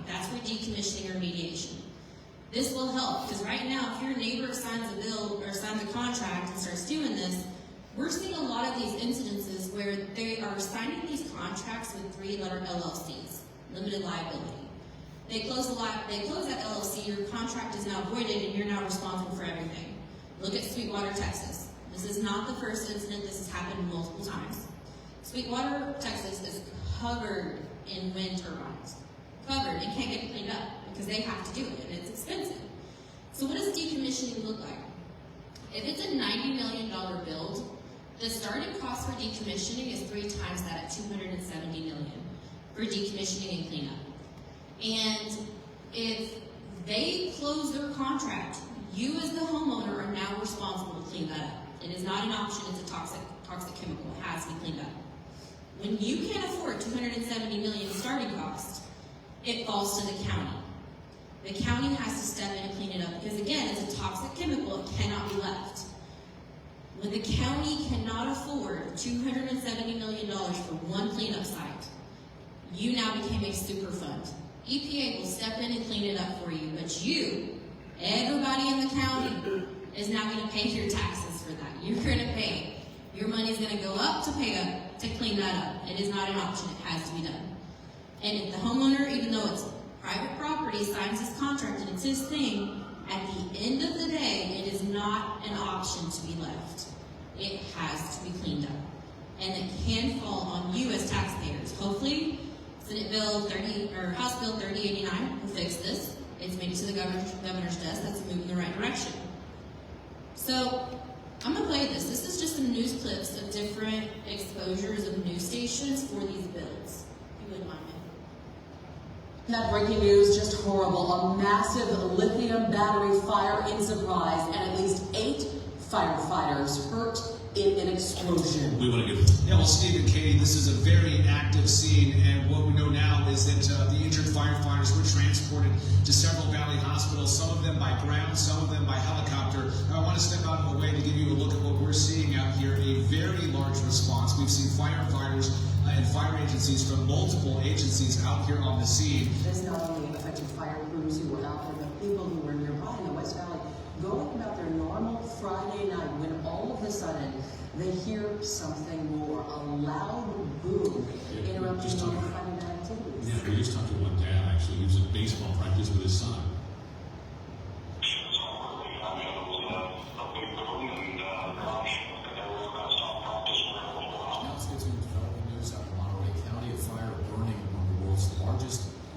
That's for decommissioning or remediation. This will help, because right now, if your neighbor signs a bill or signs a contract and starts doing this, we're seeing a lot of these incidences where they are signing these contracts with 3-letter LLCs, limited liability. They close that LLC, your contract is now voided, and you're now responsible for everything. Look at Sweetwater, Texas. This is not the first incident. This has happened multiple times. Sweetwater, Texas is covered in wind turbines. Covered, and can't get it cleaned up because they have to do it, and it's expensive. So what does decommissioning look like? If it's a $90 million build, the starting cost for decommissioning is 3 times that at $270 million for decommissioning and cleanup. And if they close their contract, you as the homeowner are now responsible to clean that up. It is not an option, it's a toxic chemical. It has to be cleaned up. When you can't afford $270 million starting cost, it falls to the county. The county has to step in and clean it up because, again, it's a toxic chemical. It cannot be left. When the county cannot afford $270 million for one cleanup site, you now became a super fund. EPA will step in and clean it up for you, but you, everybody in the county, is now going to pay your taxes for that. You're going to pay. Your money's going to go up to pay up to clean that up. It is not an option. It has to be done. And if the homeowner, even though it's private property, signs his contract and it's his thing, at the end of the day, it is not an option to be left. It has to be cleaned up. And it can fall on you as taxpayers. Hopefully, House Bill 3089 will fix this. It's made it to the governor's desk. That's a move in the right direction. So, I'm going to play this. This is just some news clips of different exposures of news stations for these bills. If you wouldn't mind. That breaking news, just horrible. A massive lithium battery fire in Surprise, and at least 8 firefighters hurt in an explosion. We want to give. Yeah, well, Steve and Katie, this is a very active scene, and what we know now is that the injured firefighters were transported to several valley hospitals, some of them by ground, some of them by helicopter. Now, I want to step out of the way to give you a look at what we're seeing out here, a very large response. We've seen firefighters and fire agencies from multiple agencies out here on the scene. This not only affected fire crews who were out there, but people who were nearby in the West Valley going about their normal Friday night when all of a sudden they hear something more, a loud boom interrupting their Friday night activities. Yeah, we just talked to one dad actually. He was at baseball practice with his son.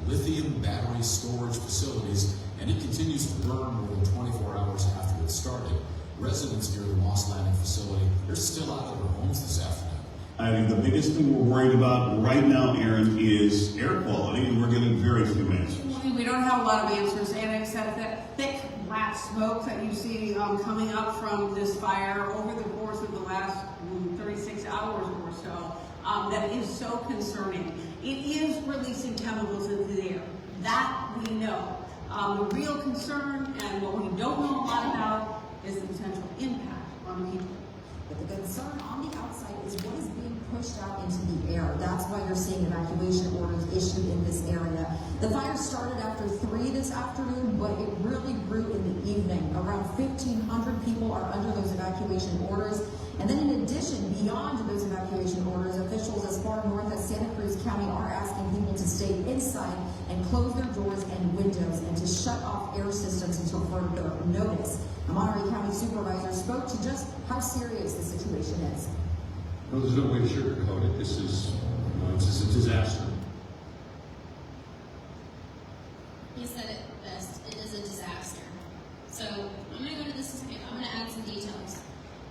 Lithium battery storage facilities, and it continues to burn more than 24 hours after it started. Residents near the Moss Landing facility, they're still out of their homes this afternoon. I think the biggest thing we're worried about right now, Aaron, is air quality, and we're getting very few answers. We don't have a lot of answers, and except that thick black smoke that you see coming up from this fire over the course of the last 36 hours or so, that is so concerning. It is releasing chemicals into the air. That we know. The real concern, and what we don't know a lot about, is the potential impact on people. But the concern on the outside is what is being pushed out into the air. That's why you're seeing evacuation orders issued in this area. The fire started after 3 this afternoon, but it really grew in the evening. Around 1,500 people are under those evacuation orders. And then in addition, beyond those evacuation orders, officials as far north as Santa Cruz County are asking people to stay inside and close their doors and windows and to shut off air systems until further notice. A Monterey County supervisor spoke to just how serious the situation is. Well, there's no way to sugarcoat it. This is a disaster. He said it best. It is a disaster. So I'm going to go to this. I'm going to add some details.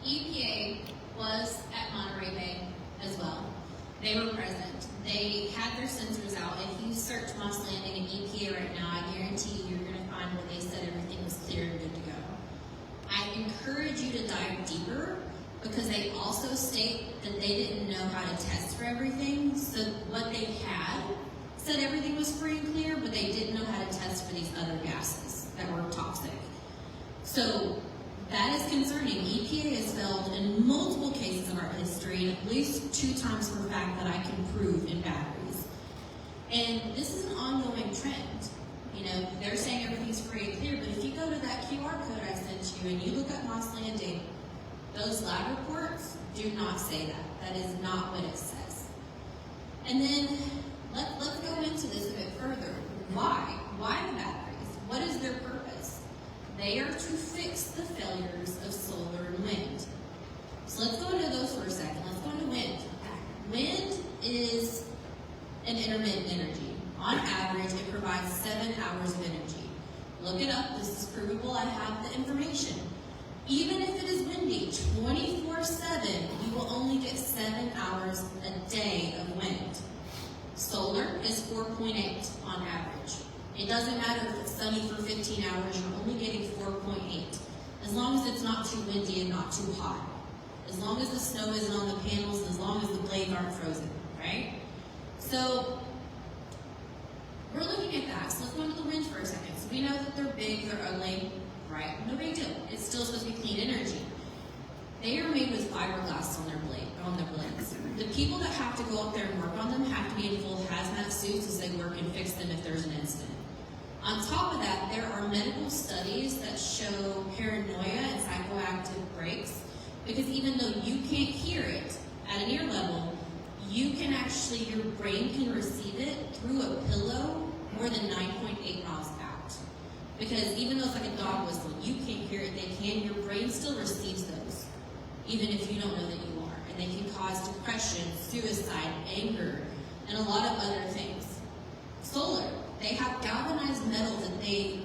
EPA was at Monterey Bay as well. They were present. They had their sensors out. If you search Moss Landing and EPA right now, I guarantee you're going to find where they said everything was clear and good to go. I encourage you to dive deeper because they also state that they didn't know how to test for everything. So what they had said everything was free and clear, but they didn't know how to test So that is concerning. EPA has failed in multiple cases of our history, at least 2 times for a fact that I can prove in batteries. And this is an ongoing trend. You know, they're saying everything's free and clear, but if you go to that QR code I sent you and you look at Mossland data, those lab reports do not say that. That is not what it says. And then let's go into this a bit further. Why? Why the batteries? What is their purpose? They are to fix the failures of solar and wind. So let's go into those for a second. Let's go into wind. Wind is an intermittent energy. On average, it provides 7 hours of energy. Look it up. This is provable. I have the information. Even if it is windy 24/7, you will only get 7 hours a day of wind. Solar is 4.8 on average. It doesn't matter if it's sunny for 15 hours, you're only getting 4.8. As long as it's not too windy and not too hot. As long as the snow isn't on the panels, and as long as the blades aren't frozen, right? So, we're looking at that. So let's go into the wind for a second. So we know that they're big, they're ugly, right? No big deal. It's still supposed to be clean energy. They are made with fiberglass on their blades. The people that have to go up there and work on them have to be in full hazmat suits as they work and fix them if there's an incident. On top of that, there are medical studies that show paranoia and psychoactive breaks, because even though you can't hear it at an ear level, you can actually, your brain can receive it through a pillow more than 9.8 miles out. Because even though it's like a dog whistle, you can't hear it, they can, your brain still receives those, even if you don't know that you are. And they can cause depression, suicide, anger, and a lot of other things. Solar, they have galvanized metal that they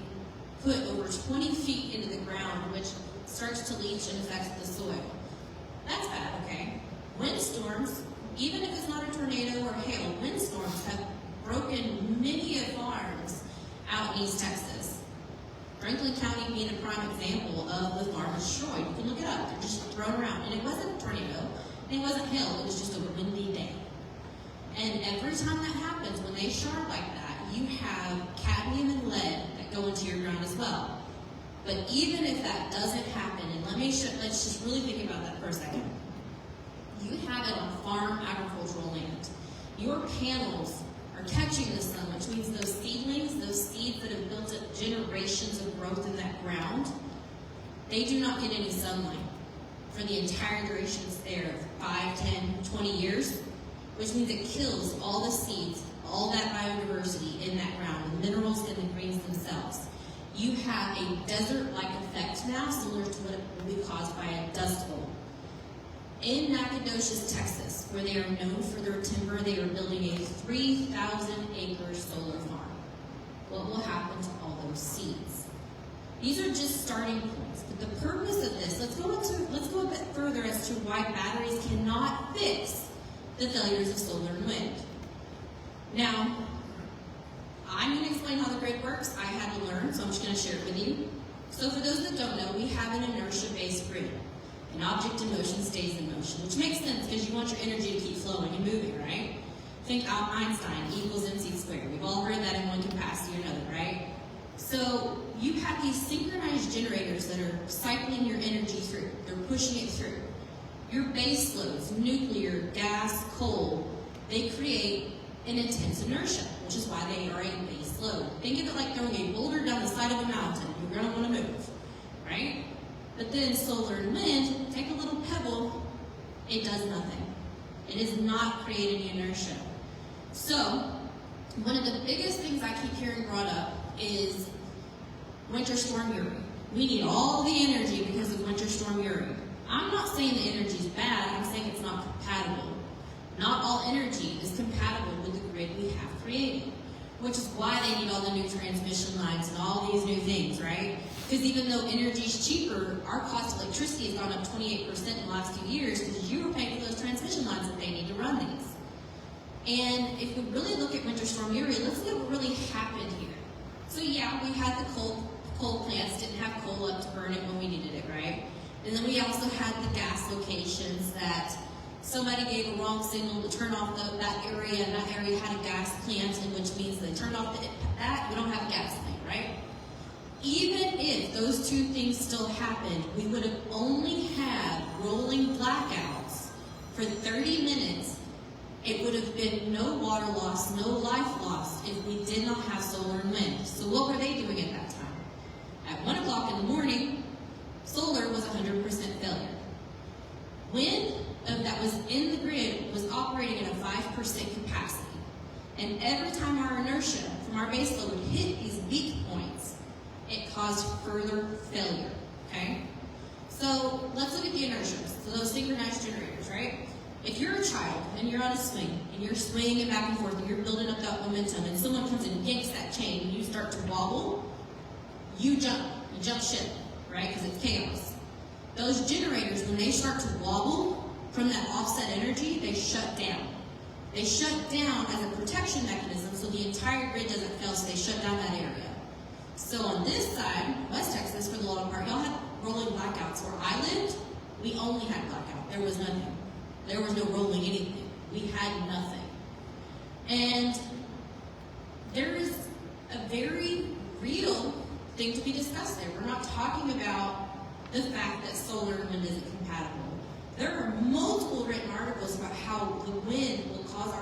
put over 20 feet into the ground, which starts to leach and affects the soil. That's bad, okay? Windstorms, even if it's not a tornado or hail, windstorms have broken many of farms out in East Texas. Franklin County being a prime example of the farm destroyed. You can look it up. They're just thrown around. And it wasn't a tornado. And it wasn't hail. It was just a windy day. And every time that happens, when they shard like that, you have cadmium and lead that go into your ground as well. But even if that doesn't happen, and let's just really think about that for a second. You have it on farm agricultural land. Your panels are catching the sun, which means those seedlings, those seeds that have built up generations of growth in that ground, they do not get any sunlight for the entire duration it's there, 5, 10, 20 years, which means it kills all the seeds, all that biodiversity in that ground, the minerals and the greens themselves. You have a desert-like effect now, similar to what it will be caused by a dust bowl. In Nacogdoches, Texas, where they are known for their timber, they are building a 3,000-acre solar farm. What will happen to all those seeds? These are just starting points, but the purpose of this, let's go a bit further as to why batteries cannot fix the failures of solar and wind. Now, I'm going to explain how the grid works. I had to learn, so I'm just going to share it with you. So for those that don't know, we have an inertia-based grid. An object in motion stays in motion, which makes sense because you want your energy to keep flowing and moving, right? Think Einstein, E equals mc squared. We've all heard that in one capacity or another, right? So you have these synchronized generators that are cycling your energy through. They're pushing it through. Your base loads, nuclear, gas, coal, they create an intense inertia, which is why they are a base load. Think of it like throwing a boulder down the side of a mountain. You're going to want to move, right? But then solar and wind, take a little pebble, it does nothing. It does not create any inertia. So, one of the biggest things I keep hearing brought up is Winter Storm Uri. We need all the energy because of Winter Storm Uri. I'm not saying the energy is bad, I'm saying it's not compatible. Not all energy is compatible with the grid we have created, which is why they need all the new transmission lines and all these new things, right? Because even though energy is cheaper, our cost of electricity has gone up 28% in the last few years because you were paying for those transmission lines that they need to run these. And if we really look at Winter Storm Uri, let's look at what really happened here. So yeah, we had the coal plants didn't have coal up to burn it when we needed it, right? And then we also had the gas locations that somebody gave a wrong signal to turn off that area, and that area had a gas plant, which means they turned off that, we don't have a gas plant, right? Even if those those two things still happened, we would have only had rolling blackouts for 30 minutes. It would have been no water loss, no life loss if we did not have solar and wind. So what were they doing at that time? At 1 o'clock in the morning, solar was 100% failure. Wind that was in the grid was operating at a 5% capacity. And every time our inertia from our base load would hit these peak points, it caused further failure, okay? So let's look at the inertia. So those synchronized generators, right? If you're a child and you're on a swing and you're swinging it back and forth and you're building up that momentum and someone comes and yanks that chain and you start to wobble, you jump ship, right? Because it's chaos. Those generators, when they start to wobble from that offset energy, they shut down. They shut down as a protection mechanism so the entire grid doesn't fail, so they shut down that area. So on this side, West Texas, for the law part, y'all had rolling blackouts. Where I lived, we only had blackout. There was nothing. There was no rolling anything. We had nothing. And there is a very real thing to be discussed there. We're not talking about the fact that solar and wind isn't compatible. There are multiple written articles about how the wind will cause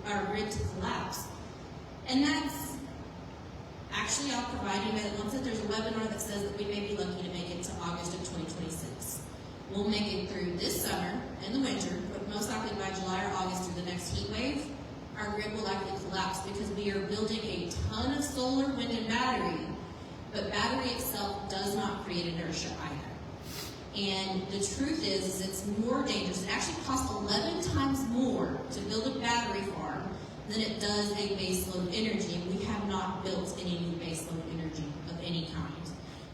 our grid to collapse. And that's actually, I'll provide you with once there's a webinar that says that we may be lucky to make it to August of 2026. We'll make it through this summer and the winter, but most likely by July or August through the next heat wave, our grid will likely collapse because we are building a ton of solar, wind, and battery, but battery itself does not create inertia either. And the truth is it's more dangerous. It actually costs 11 times more to build a battery farm than it does a baseload energy. And we have not built any new baseload energy of any kind.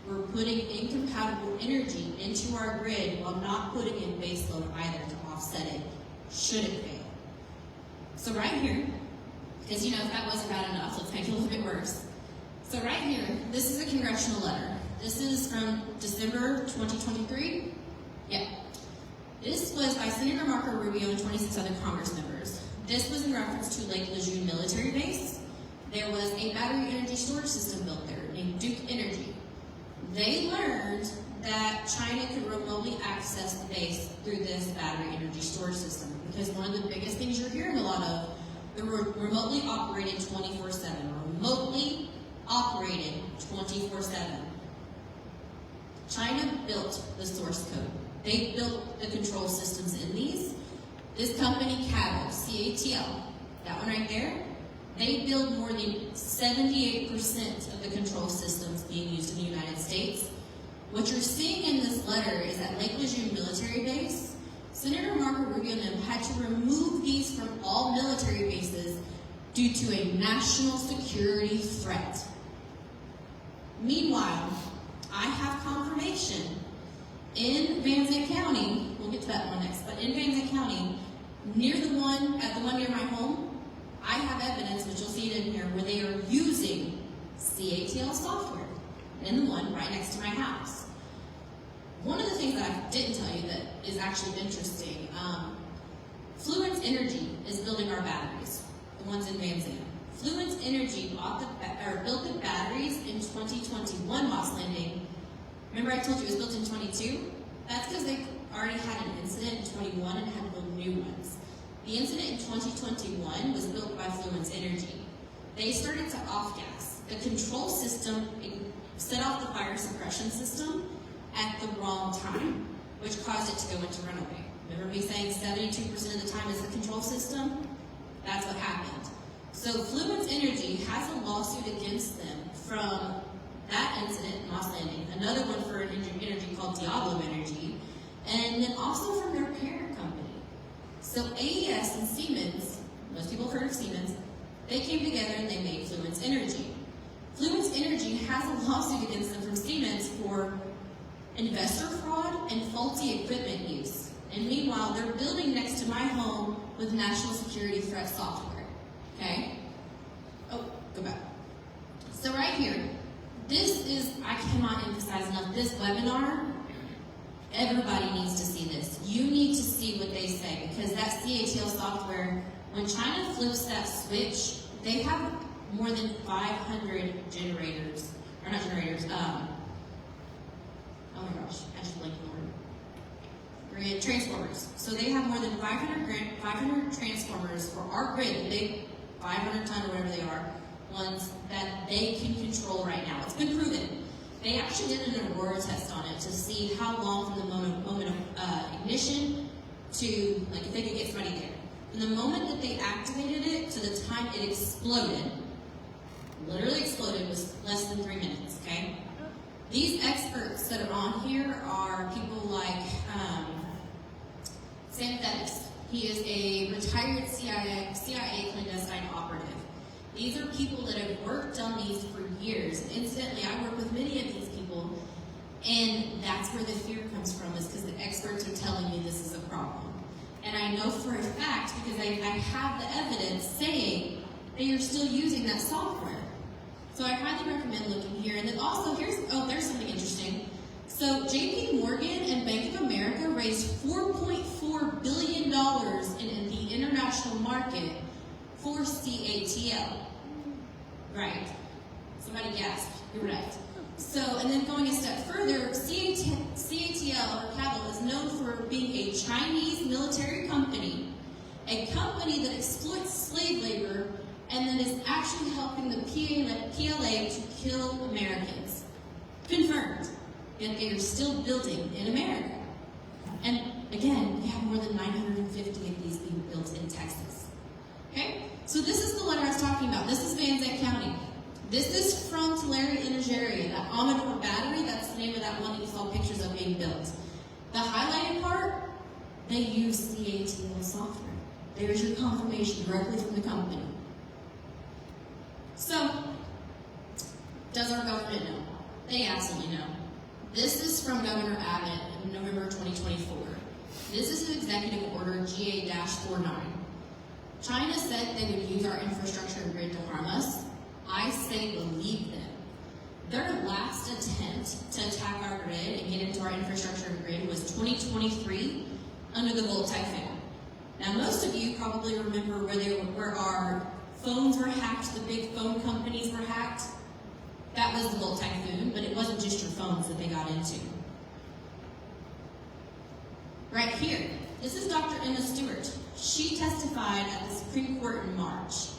We're putting incompatible energy into our grid while not putting in baseload either to offset it, should it fail. So right here, because you know if that wasn't bad enough, let's make it a little bit worse. So right here, this is a congressional letter. This is from December 2023. Yeah. This was by Senator Marco Rubio and 26 other Congress members. This was in reference to Lake Lejeune military base. There was a battery energy storage system built there named Duke Energy. They learned that China could remotely access the base through this battery energy storage system because one of the biggest things you're hearing a lot of, they're remotely operated 24/7. Remotely operated 24/7. China built the source code. They built the control systems in these. This company, CATL, C-A-T-L, that one right there, they build more than 78% of the control systems being used in the United States. What you're seeing in this letter is that Lake Lejeune military base, Senator Marco Rubio and them had to remove these from all military bases due to a national security threat. Meanwhile, I have confirmation in Van Zandt County, we'll get to that one next, but in Van Zandt County, at the one near my home, I have evidence, which you'll see it in here, where they are using CATL software, and the one right next to my house. One of the things that I didn't tell you that is actually interesting, Fluence Energy is building our batteries, the ones in Van Zandt. Fluence Energy built the batteries in 2021 Moss Landing. Remember I told you it was built in 22? That's because they already had an incident in 21 and had to build new ones. The incident in 2021 was built by Fluence Energy. They started to off-gas. The control system set off the fire suppression system at the wrong time, which caused it to go into runaway. Remember me saying 72% of the time is the control system? That's what happened. So Fluence Energy has a lawsuit against them from that incident in Moss Landing, another one for an energy called Diablo Energy, and then also from their parent company. So AES and Siemens, most people have heard of Siemens, they came together and they made Fluence Energy. Fluence Energy has a lawsuit against them from Siemens for investor fraud and faulty equipment use. And meanwhile, they're building next to my home with national security threat software. Okay? Oh, go back. So right here, this is, I cannot emphasize enough, this webinar, everybody needs to see this. You need to see what they say, because that CATL software, when China flips that switch, they have more than 500 generators, or not generators, oh my gosh, I just blanked on the word. Transformers. So they have more than 500 transformers for our grid, the big 500 ton or whatever they are, ones that they can control right now. It's been proven. They actually did an Aurora test on it to see how long from the moment of ignition to, like, if they could get somebody there. From the moment that they activated it to the time it exploded, literally exploded, was less than 3 minutes, okay? These experts that are on here are people like Sam Fettis. He is a retired CIA clandestine operative. These are people that have worked on these for years. Incidentally, I work with many of these people, and that's where the fear comes from, is because the experts are telling me this is a problem. And I know for a fact, because I have the evidence saying that you're still using that software. So I highly recommend looking here. And then also, there's something interesting. So JP Morgan and Bank of America raised $4.4 billion in the international market for CATL. Right. Somebody gasped. You're right. So, and then going a step further, CATL, or CATL, is known for being a Chinese military company, a company that exploits slave labor, and then is actually helping the PLA to kill Americans. Confirmed. Yet they are still building in America. And again, we have more than 950 of these being built in Texas. Okay? So this is the letter I was talking about. This is Van Zandt County. This is from Tulare Energeria, that Amador battery. That's the name of that one that you saw pictures of being built. The highlighted part, they use CATL software. There's your confirmation directly from the company. So, does our government know? They absolutely know. This is from Governor Abbott in November 2024. This is an executive order GA-49. China said they would use our infrastructure and grid to harm us. I say believe them. Their last attempt to attack our grid and get into our infrastructure and grid was 2023 under the Volt Typhoon. Now, most of you probably remember where our phones were hacked, the big phone companies were hacked. That was the Volt Typhoon, but it wasn't just your phones that they got into. Right here, this is Dr. Emma Stewart. She testified at the Supreme Court in March.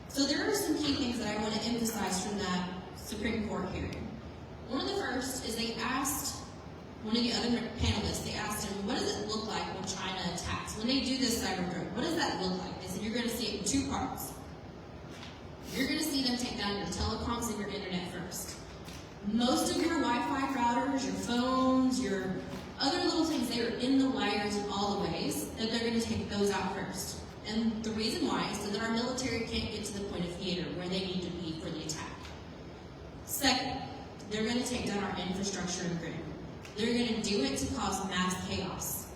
So there are some key things that I want to emphasize from that Supreme Court hearing. One of the first is they asked one of the other panelists, they asked him, what does it look like when China attacks? When they do this cyber drone, what does that look like? They said, you're going to see it in two parts. You're going to see them take down your telecoms and your internet first. Most of your Wi-Fi routers, your phones, your other little things, they are in the wires in all the ways that they're going to take those out first. And the reason why is so that our military can't get to the point of theater where they need to be for the attack. Second, they're going to take down our infrastructure and grid. They're going to do it to cause mass chaos.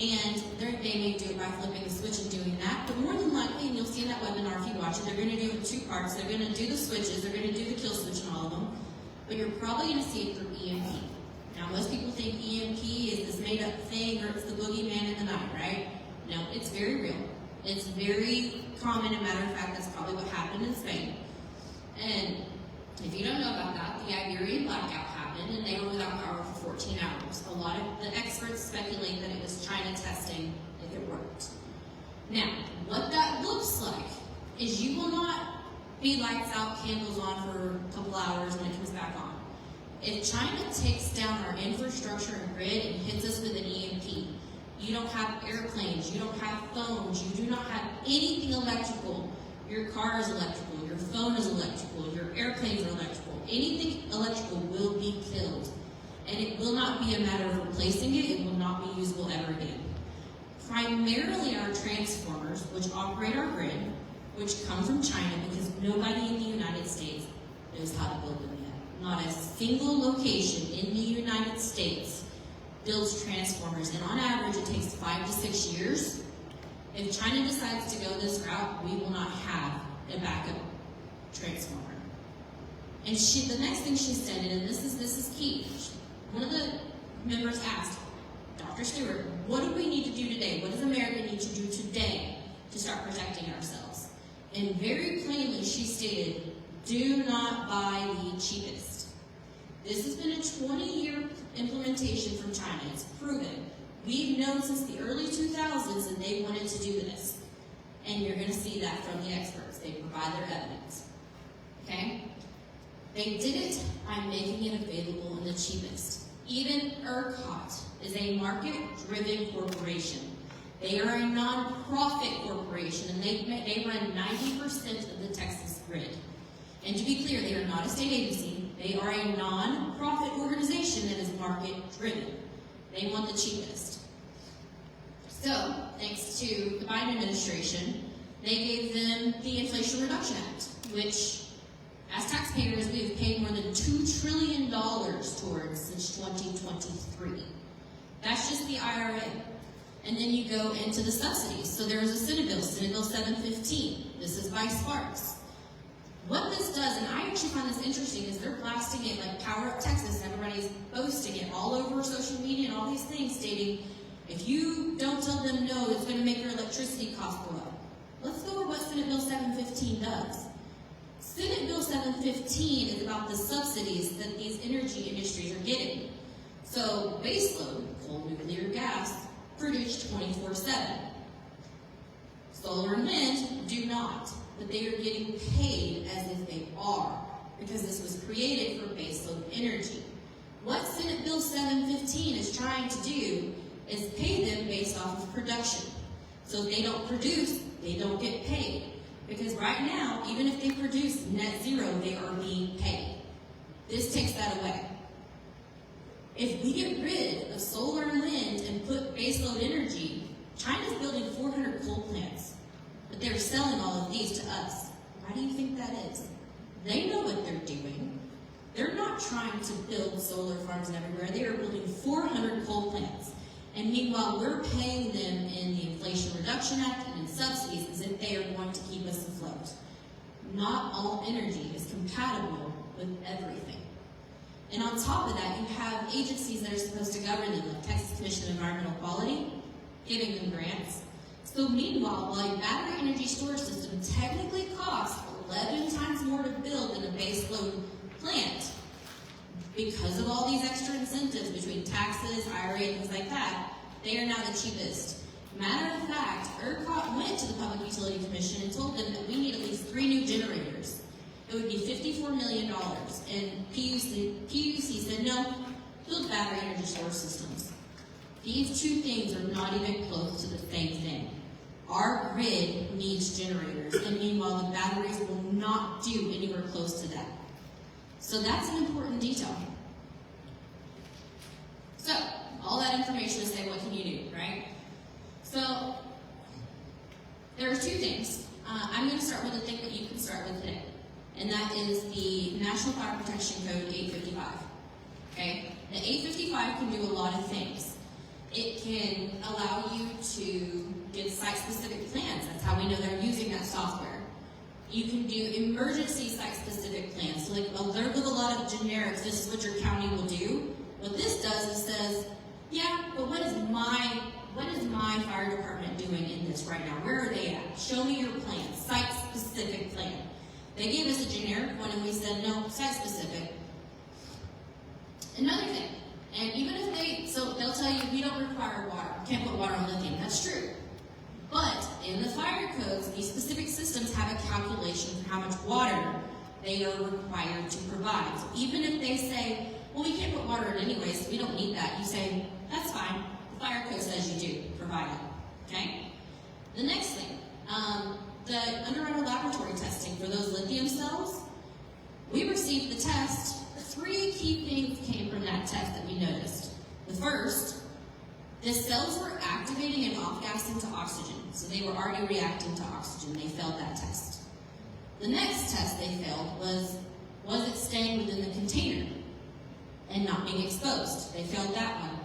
And they may do it by flipping the switch and doing that, but more than likely, and you'll see in that webinar if you watch it, they're going to do it in two parts. They're going to do the switches, they're going to do the kill switch in all of them, but you're probably going to see it through EMP. Now, most people think EMP is this made-up thing, or it's the boogeyman in the night, right? No, it's very real. It's very common. As a matter of fact, that's probably what happened in Spain. And if you don't know about that, the Iberian blackout happened, and they were without power for 14 hours. A lot of the experts speculate that it was China testing if it worked. Now, what that looks like is you will not be lights out, candles on for a couple hours when it comes back on. If China takes down our infrastructure and grid and hits us with an EMP, you don't have airplanes, you don't have phones, you do not have anything electrical. Your car is electrical, your phone is electrical, your airplanes are electrical. Anything electrical will be killed. And it will not be a matter of replacing it, it will not be usable ever again. Primarily our transformers, which operate our grid, which come from China because nobody in the United States knows how to build them yet. Not a single location in the United States builds transformers, and on average it takes 5 to 6 years. If China decides to go this route, we will not have a backup transformer. And the next thing she said, and this is key, one of the members asked, Dr. Stewart, what do we need to do today? What does America need to do today to start protecting ourselves? And very plainly she stated, do not buy the cheapest. This has been a 20-year implementation from China. It's proven. We've known since the early 2000s that they wanted to do this. And you're going to see that from the experts. They provide their evidence. Okay? They did it by making it available in the cheapest. Even ERCOT is a market-driven corporation. They are a non-profit corporation, and they run 90% of the Texas grid. And to be clear, they are not a state agency. They are a non-profit organization that is market-driven. They want the cheapest. So, thanks to the Biden administration, they gave them the Inflation Reduction Act, which, as taxpayers, we have paid more than $2 trillion towards since 2023. That's just the IRA. And then you go into the subsidies. So there is a Senate Bill 715. This is by Sparks. What this does, and I actually find this interesting, is they're blasting it like Power Up Texas, and everybody's posting it all over social media and all these things stating, if you don't tell them no, it's going to make your electricity cost go up. Let's go over what Senate Bill 715 does. Senate Bill 715 is about the subsidies that these energy industries are getting. So baseload, coal, nuclear, gas, produced 24/7. Solar and wind do not, but they are getting paid as if they are, because this was created for baseload energy. What Senate Bill 715 is trying to do is pay them based off of production. So if they don't produce, they don't get paid. Because right now, even if they produce net zero, they are being paid. This takes that away. If we get rid of solar and wind and put baseload energy, China's building 400 coal plants, but they're selling all of these to us. Why do you think that is? They know what they're doing. They're not trying to build solar farms everywhere. They are building 400 coal plants. And meanwhile, we're paying them in the Inflation Reduction Act and in subsidies as if they are going to keep us afloat. Not all energy is compatible with everything. And on top of that, you have agencies that are supposed to govern them, like Texas Commission on Environmental Quality, giving them grants. So meanwhile, while a battery energy storage system technically costs 11 times more to build than a baseload plant, because of all these extra incentives between taxes, IRA, and things like that, they are now the cheapest. Matter of fact, ERCOT went to the Public Utility Commission and told them that we need at least 3 new generators. It would be $54 million. And PUC said, no, build battery energy storage systems. These two things are not even close to the same thing. Our grid needs generators, and meanwhile, the batteries will not do anywhere close to that. So that's an important detail. So, all that information to say, what can you do, right? So, there are 2 things. I'm going to start with a thing that you can start with today, and that is the National Fire Protection Code 855. Okay? The 855 can do a lot of things. It can allow you to get site-specific plans. That's how we know they're using that software. You can do emergency site-specific plans. So like, alert with a lot of generics, this is what your county will do. What this does is says, yeah, but what is my fire department doing in this right now? Where are they at? Show me your plan, site-specific plan. They gave us a generic one and we said, no, site-specific. Another thing, and even if they'll tell you, we don't require water. You can't put water on lithium. That's true. But in the fire codes, these specific systems have a calculation for how much water they are required to provide. So even if they say, well, we can't put water in anyways, so we don't need that, you say, that's fine. The fire code says you do provide it. Okay? The next thing, the underwater laboratory testing for those lithium cells, we received the test. 3 key things came from that test that we noticed. The first, the cells were activating and off-gassing to oxygen, so they were already reacting to oxygen. They failed that test. The next test they failed was it staying within the container and not being exposed? They failed that one.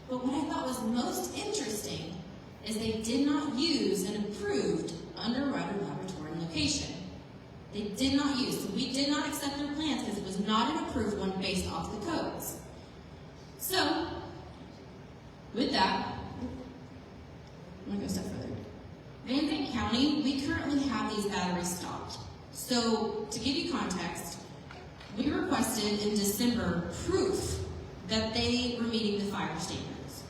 But what I thought was most interesting is they did not use an approved underwater laboratory location. They did not use, so we did not accept their plans because it was not an approved one based off the codes. So, with that, I'm going to go a step further. Van Zandt County, we currently have these batteries stocked. So, to give you context, we requested in December proof that they were meeting the fire standards.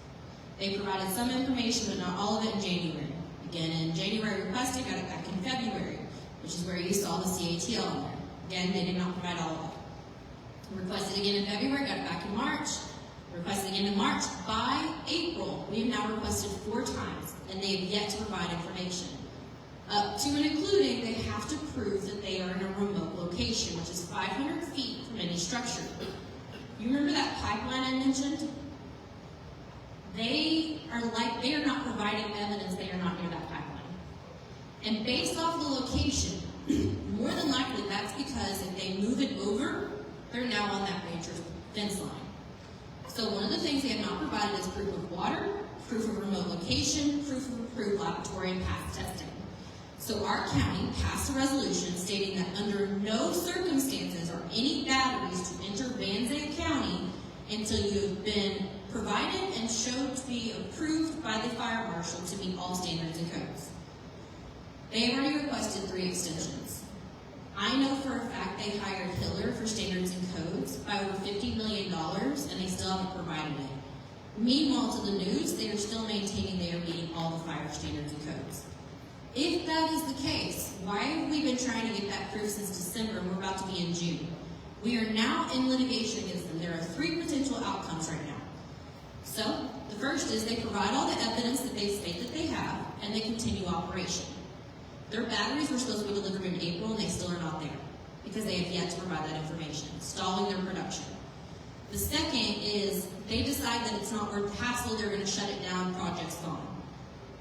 They provided some information, but not all of it in January. Again, in January requested, got it back in February, which is where you saw the CATL in there. Again, they did not provide all of it. Requested again in February, got it back in March. Requested again in March. By April, we have now requested 4 times, and they have yet to provide information. Up to and including, they have to prove that they are in a remote location, which is 500 feet from any structure. You remember that pipeline I mentioned? They are not providing evidence they are not near that pipeline. And based off the location, more than likely that's because if they move it over, they're now on that rancher's fence line. So one of the things they have not provided is proof of water, proof of remote location, proof of approved laboratory and past testing. So our county passed a resolution stating that under no circumstances are any batteries to enter Van Zandt County until you have been provided and shown to be approved by the fire marshal to meet all standards and codes. They have already requested 3 extensions. I know for a fact they hired Hiller for standards and codes by over $50 million, and they still haven't provided it. Meanwhile, to the news, they are still maintaining they are meeting all the fire standards and codes. If that is the case, why have we been trying to get that proof since December and we're about to be in June? We are now in litigation against them. There are 3 potential outcomes right now. So, the first is they provide all the evidence that they state that they have, and they continue operation. Their batteries were supposed to be delivered in April, and they still are not there, because they have yet to provide that information, stalling their production. The second is they decide that it's not worth the hassle, they're going to shut it down, project's gone.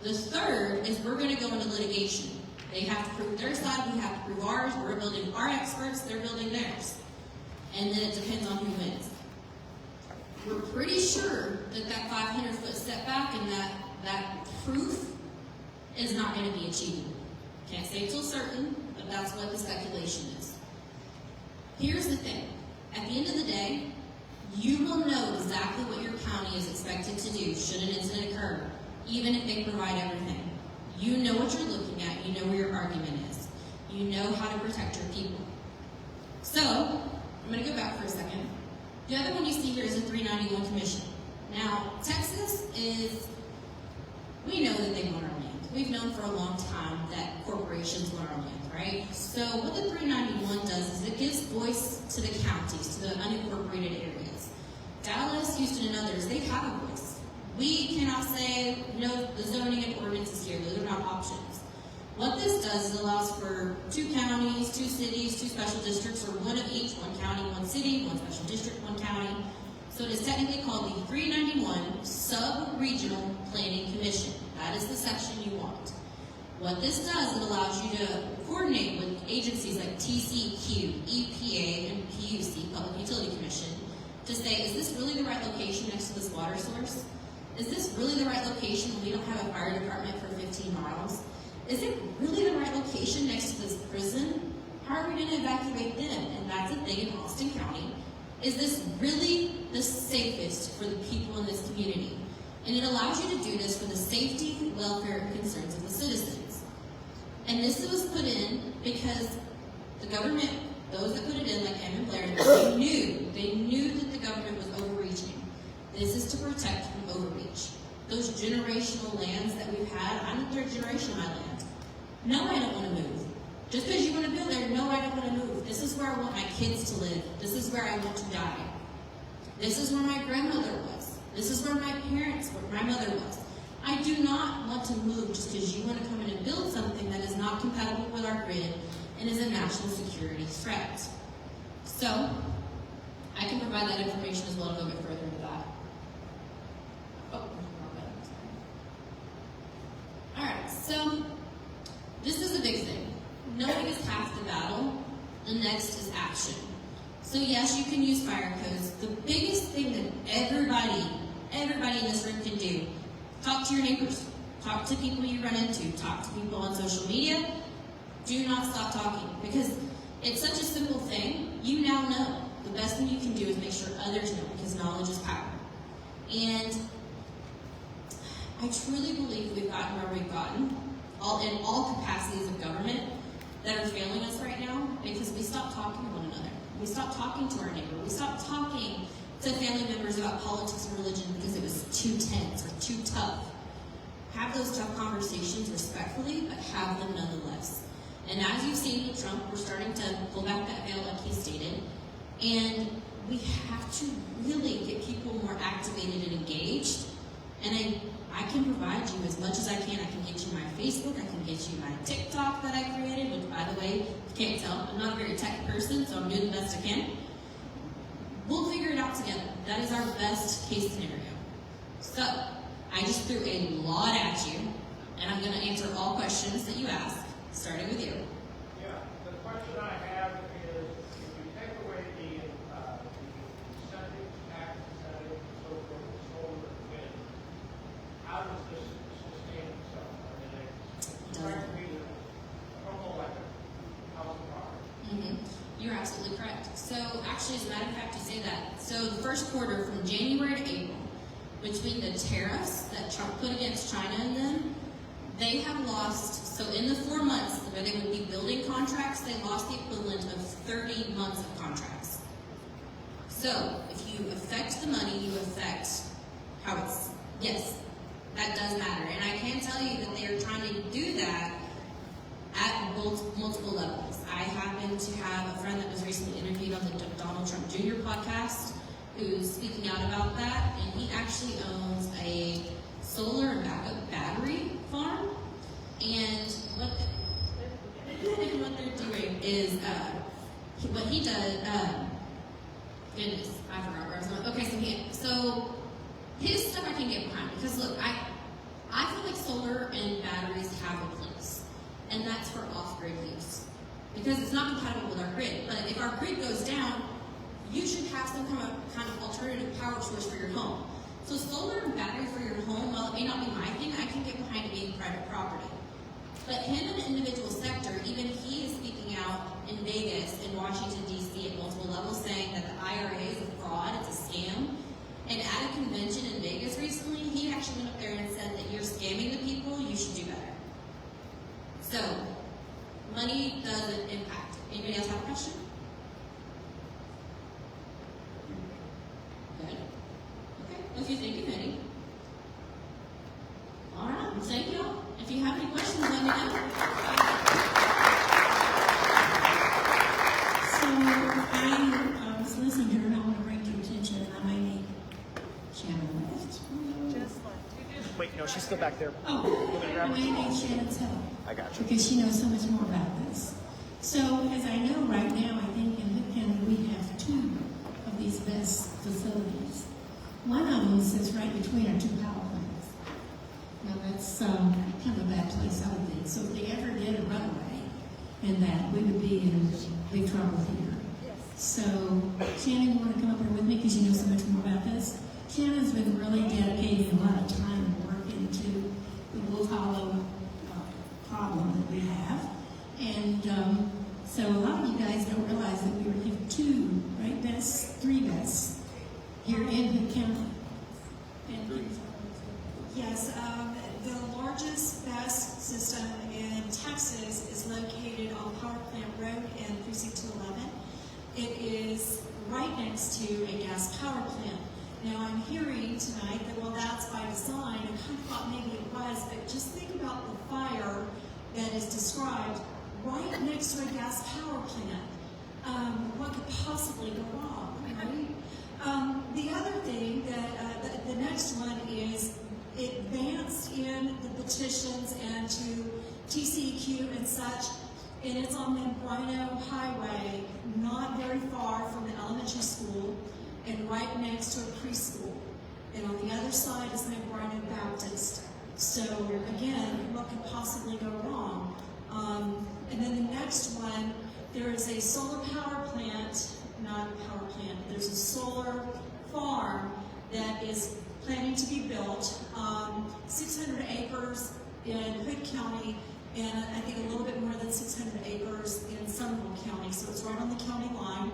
The third is we're going to go into litigation. They have to prove their side, we have to prove ours, we're building our experts, they're building theirs. And then it depends on who wins. We're pretty sure that that 500-foot setback and that proof is not going to be achievable. Can't say till certain, but that's what the speculation is. Here's the thing. At the end of the day, you will know exactly what your county is expected to do should an incident occur, even if they provide everything. You know what you're looking at. You know where your argument is. You know how to protect your people. So, I'm going to go back for a second. The other one you see here is a 391 commission. Now, Texas is, we know that they want our land. We've known for a long time that corporations want our land, right? So what the 391 does is it gives voice to the counties, to the unincorporated areas. Dallas, Houston, and others, they have a voice. We cannot say, no, the zoning and ordinances here, those are not options. What this does is allows for 2 counties, 2 cities, 2 special districts, or 1 of each, 1 county, 1 city, 1 special district, 1 county. So it is technically called the 391 Sub-Regional Planning Commission. That is the section you want. What this does, it allows you to coordinate with agencies like TCEQ, EPA, and PUC, Public Utility Commission, to say, is this really the right location next to this water source? Is this really the right location when we don't have a fire department for 15 miles? Is it really the right location next to this prison? How are we going to evacuate them? And that's a thing in Austin County. Is this really the safest for the people in this community? And it allows you to do this for the safety, welfare, and concerns of the citizens. And this was put in because the government, those that put it in, like Em and Blair, they knew that the government was overreaching. This is to protect from overreach. Those generational lands that we've had, I'm the 3rd generation of my land. No, I don't want to move. Just because you want to build there, no, I don't want to move. This is where I want my kids to live. This is where I want to die. This is where my grandmother was. This is where my parents, where my mother was. I do not want to move just because you want to come in and build something that is not compatible with our grid and is a national security threat. So, I can provide that information as well to go a bit further into that. Alright, so this is a big thing. Knowing is half the battle. The next is action. So yes, you can use fire codes. The biggest thing that everybody in this room can do, talk to your neighbors, talk to people you run into, talk to people on social media. Do not stop talking, because it's such a simple thing. You now know. The best thing you can do is make sure others know, because knowledge is power. And I truly believe we've gotten where we've gotten, in all capacities of government, that are failing us right now, because we stopped talking to one another. We stopped talking to our neighbor. We stopped talking to family members about politics and religion because it was too tense or too tough. Have those tough conversations respectfully, but have them nonetheless. And as you've seen with Trump, we're starting to pull back that veil like he stated. And we have to really get people more activated and engaged. And I can provide you as much as I can. I can get you my Facebook, I can get you my TikTok that I created, which, by the way, you can't tell, I'm not a very tech person, so I'm doing the best I can. We'll figure it out together. That is our best case scenario. So, I just threw a lot at you, and I'm going to answer all questions that you ask, starting with you. Yeah, the question I have is, if you take away the incentive, tax incentive, and so forth, and solar and wind, how does this sustain itself? I mean, it's trying to be almost like a house of cards. You're absolutely correct. So, actually, as a matter of fact, you say that. So, the first quarter, from January to April, between the tariffs that Trump put against China and them, they have lost, so in the 4 months where they would be building contracts, they lost the equivalent of 30 months of contracts. So, if you affect the money, you affect how it's, yes, that does matter. And I can tell you that they are trying to do that at multiple levels. I happen to have a friend that was recently interviewed on the Donald Trump Jr. podcast who's speaking out about that, and he actually owns a solar and backup battery farm. And what they're doing is, what he does, goodness, I forgot where I was going. Okay, so his stuff I can get behind, because look, I feel like solar and batteries have a place, and that's for off-grid use, because it's not compatible with our grid. But if our grid goes down, you should have some kind of alternative power source for your home. So solar and battery for your home, while it may not be my thing, I can get behind it being private property. But him in the individual sector, even he is speaking out in Vegas and Washington, D.C. at multiple levels saying that the IRA is a fraud, it's a scam. And at a convention in Vegas recently, he actually went up there and said that you're scamming the people, you should do better. So, money doesn't impact. Anybody else have a question? Good. Okay. Well, if you think of any. All right. Well, thank y'all. If you have any questions, let me know. So I was listening to her, and I want to bring to your attention, and I may need Shannon left. Just like Wait, no, she's still back there. Oh, I may need Shannon's help. I got you. Because she knows so much more about this. So, as I know right now, I think in Hood County we have 2 of these BESS facilities. One of them sits right between our 2 power plants. Now that's kind of a bad place, I would think. So if they ever did a runaway in that, we would be in big trouble here. Yes. So, Shannon, you want to come up here with me because you know so much more about this? Shannon's been really dedicating a lot of time and work into the Wolf Hollow problem that we have. And so a lot of you guys don't realize that we already have 2, right, BESS, 3 BESS here in Hood County. Yes, the largest BESS system in Texas is located on Power Plant Road in Precinct 211. It is right next to a gas power plant. Now I'm hearing tonight that, well, that's by design. I kind of thought maybe it was, but just think about the fire that is described right next to a gas power plant. What could possibly go wrong, right? The other thing that the next one is it advanced in the petitions and to TCEQ and such, and it's on the Brino Highway, not very far from the elementary school, and right next to a preschool. And on the other side is Brino Baptist. So again, what could possibly go wrong? And then the next one, there is a solar power plant, not a power plant, there's a solar farm that is planning to be built, 600 acres in Hood County, and I think a little bit more than 600 acres in Somerville County, so it's right on the county line.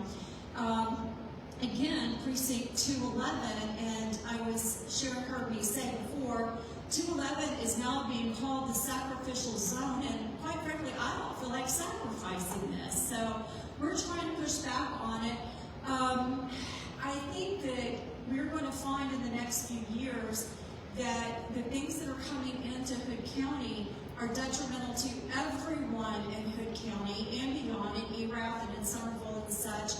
Again, Precinct 211, and Sharon heard me say before, 211 is now being called the sacrificial zone, and quite frankly, I don't feel like sacrificing this, so we're trying to push back on it. I think that next few years, that the things that are coming into Hood County are detrimental to everyone in Hood County and beyond, in Erath and in Somerville and such.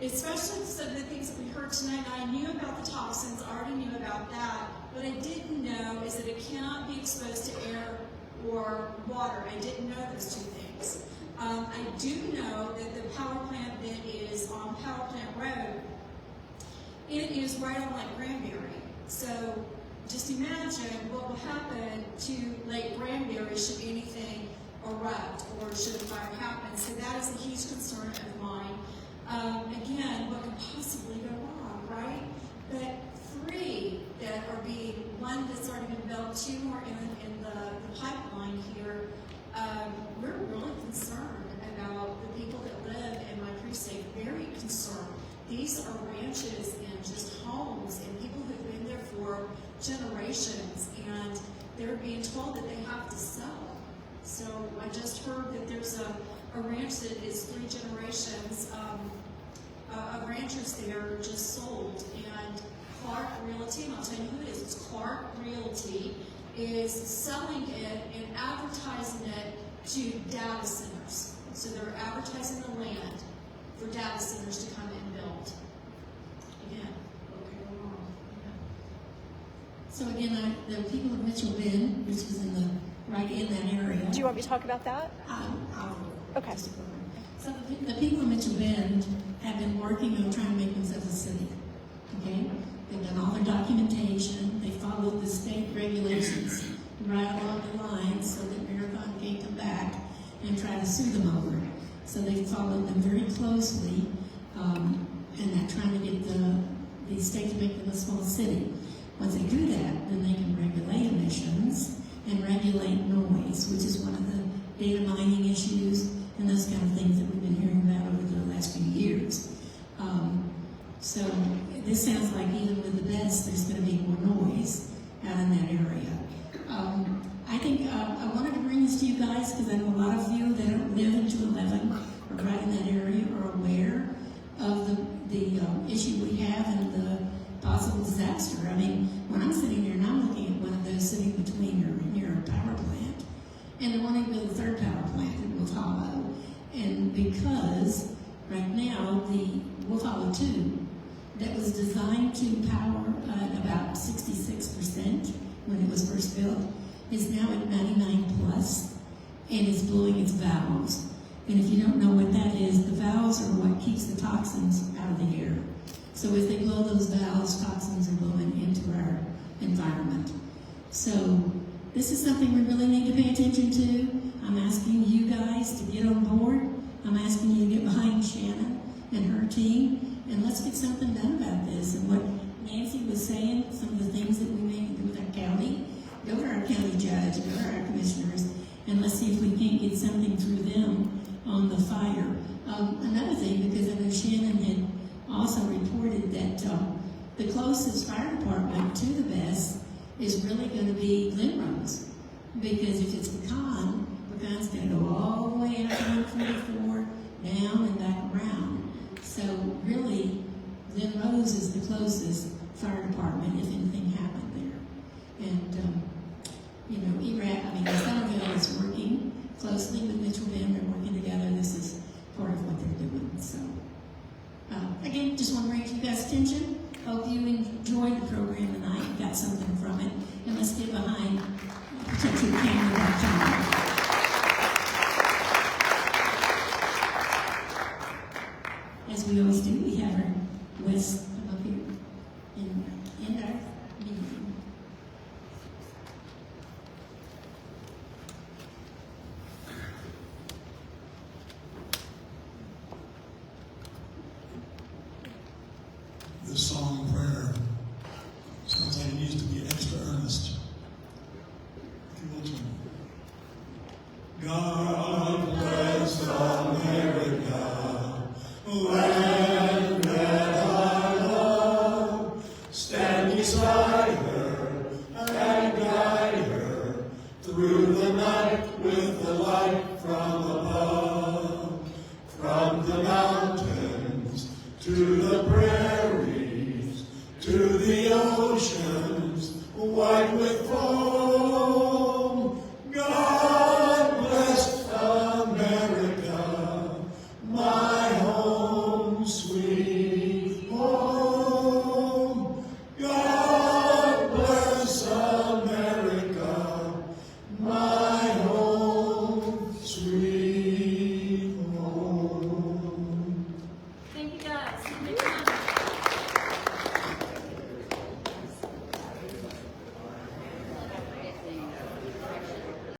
Especially some of the things that we heard tonight. I knew about the toxins, I already knew about that. What I didn't know is that it cannot be exposed to air or water. I didn't know those two things. I do know that the power plant that is on Power Plant Road, it is right on Lake Granbury. So just imagine what will happen to Lake Granbury should anything erupt or should a fire happen. So that is a huge concern of mine. Again, what could possibly go wrong, right? But 3 that are being, 1 that's already been built, 2 more in the pipeline here. We're really concerned about the people that live in my precinct, very concerned. These are ranches and just homes and people who've been there for generations, and they're being told that they have to sell. So I just heard that there's a ranch that is 3 generations of ranchers there just sold, and Clark Realty, and I'll tell you who it is, it's Clark Realty, is selling it and advertising it to data centers. So they're advertising the land for data centers to come and build. Again, what could go wrong? So again, the people of Mitchell Bend, which is right in that area. Do you want me to talk about that? Okay. So the people of Mitchell Bend have been working on trying to make themselves a city. Okay? They've done all their documentation. They followed the state regulations right along the line so that Marathon can't come back and try to sue them over it. So they followed them very closely, and they're trying to get the state to make them a small city. Once they do that, then they can regulate emissions and regulate noise, which is one of the data mining issues and those kind of things that we've been hearing about over the last few years. So this sounds like even with the BESS, there's going to be more noise out in that area. I think I wanted to bring this to you guys because I know a lot of you that live in 211 or right in that area are aware of the issue we have and the possible disaster. I mean, when I'm sitting here and I'm looking at one of those sitting between your power plant, and they're wanting to build a 3rd power plant in Wolf Hollow. And because right now the Wolf Hollow 2, that was designed to power at about 66% when it was first built, is now at 99 plus and is blowing its valves. And if you don't know what that is, the valves are what keeps the toxins out of the air. So as they blow those valves, toxins are blowing into our environment. So this is something we really need to pay attention to. I'm asking you guys to get on board. I'm asking you to get behind Shannon and her team, and let's get something done about this. And what Nancy was saying, some of the things that we may do with our county, go to our county judge, go to our commissioners, and let's see if we can't get something through them on the fire. Another thing, because I know Shannon had also reported that the closest fire department to the BESS is really going to be Glenrose, because if it's Pecan's going to go all the way out to 144, down and back around. So really, Glenrose is the closest fire department if anything happened there. And Somerville is working closely with Mitchell Bend. They're working together. This is part of what they're doing. So again, just want to bring it to you guys' attention. Hope you enjoyed the program tonight and got something from it. And let's get behind protectedcounty.com. As we always do, we have our Wes come up here and end our meeting. This song and prayer sounds like it needs to be extra earnest. If you will join me. God bless America, land that I love. Stand beside her and guide her through the night with the light from above. From the mountains to the prairies, to the oceans, white with foam.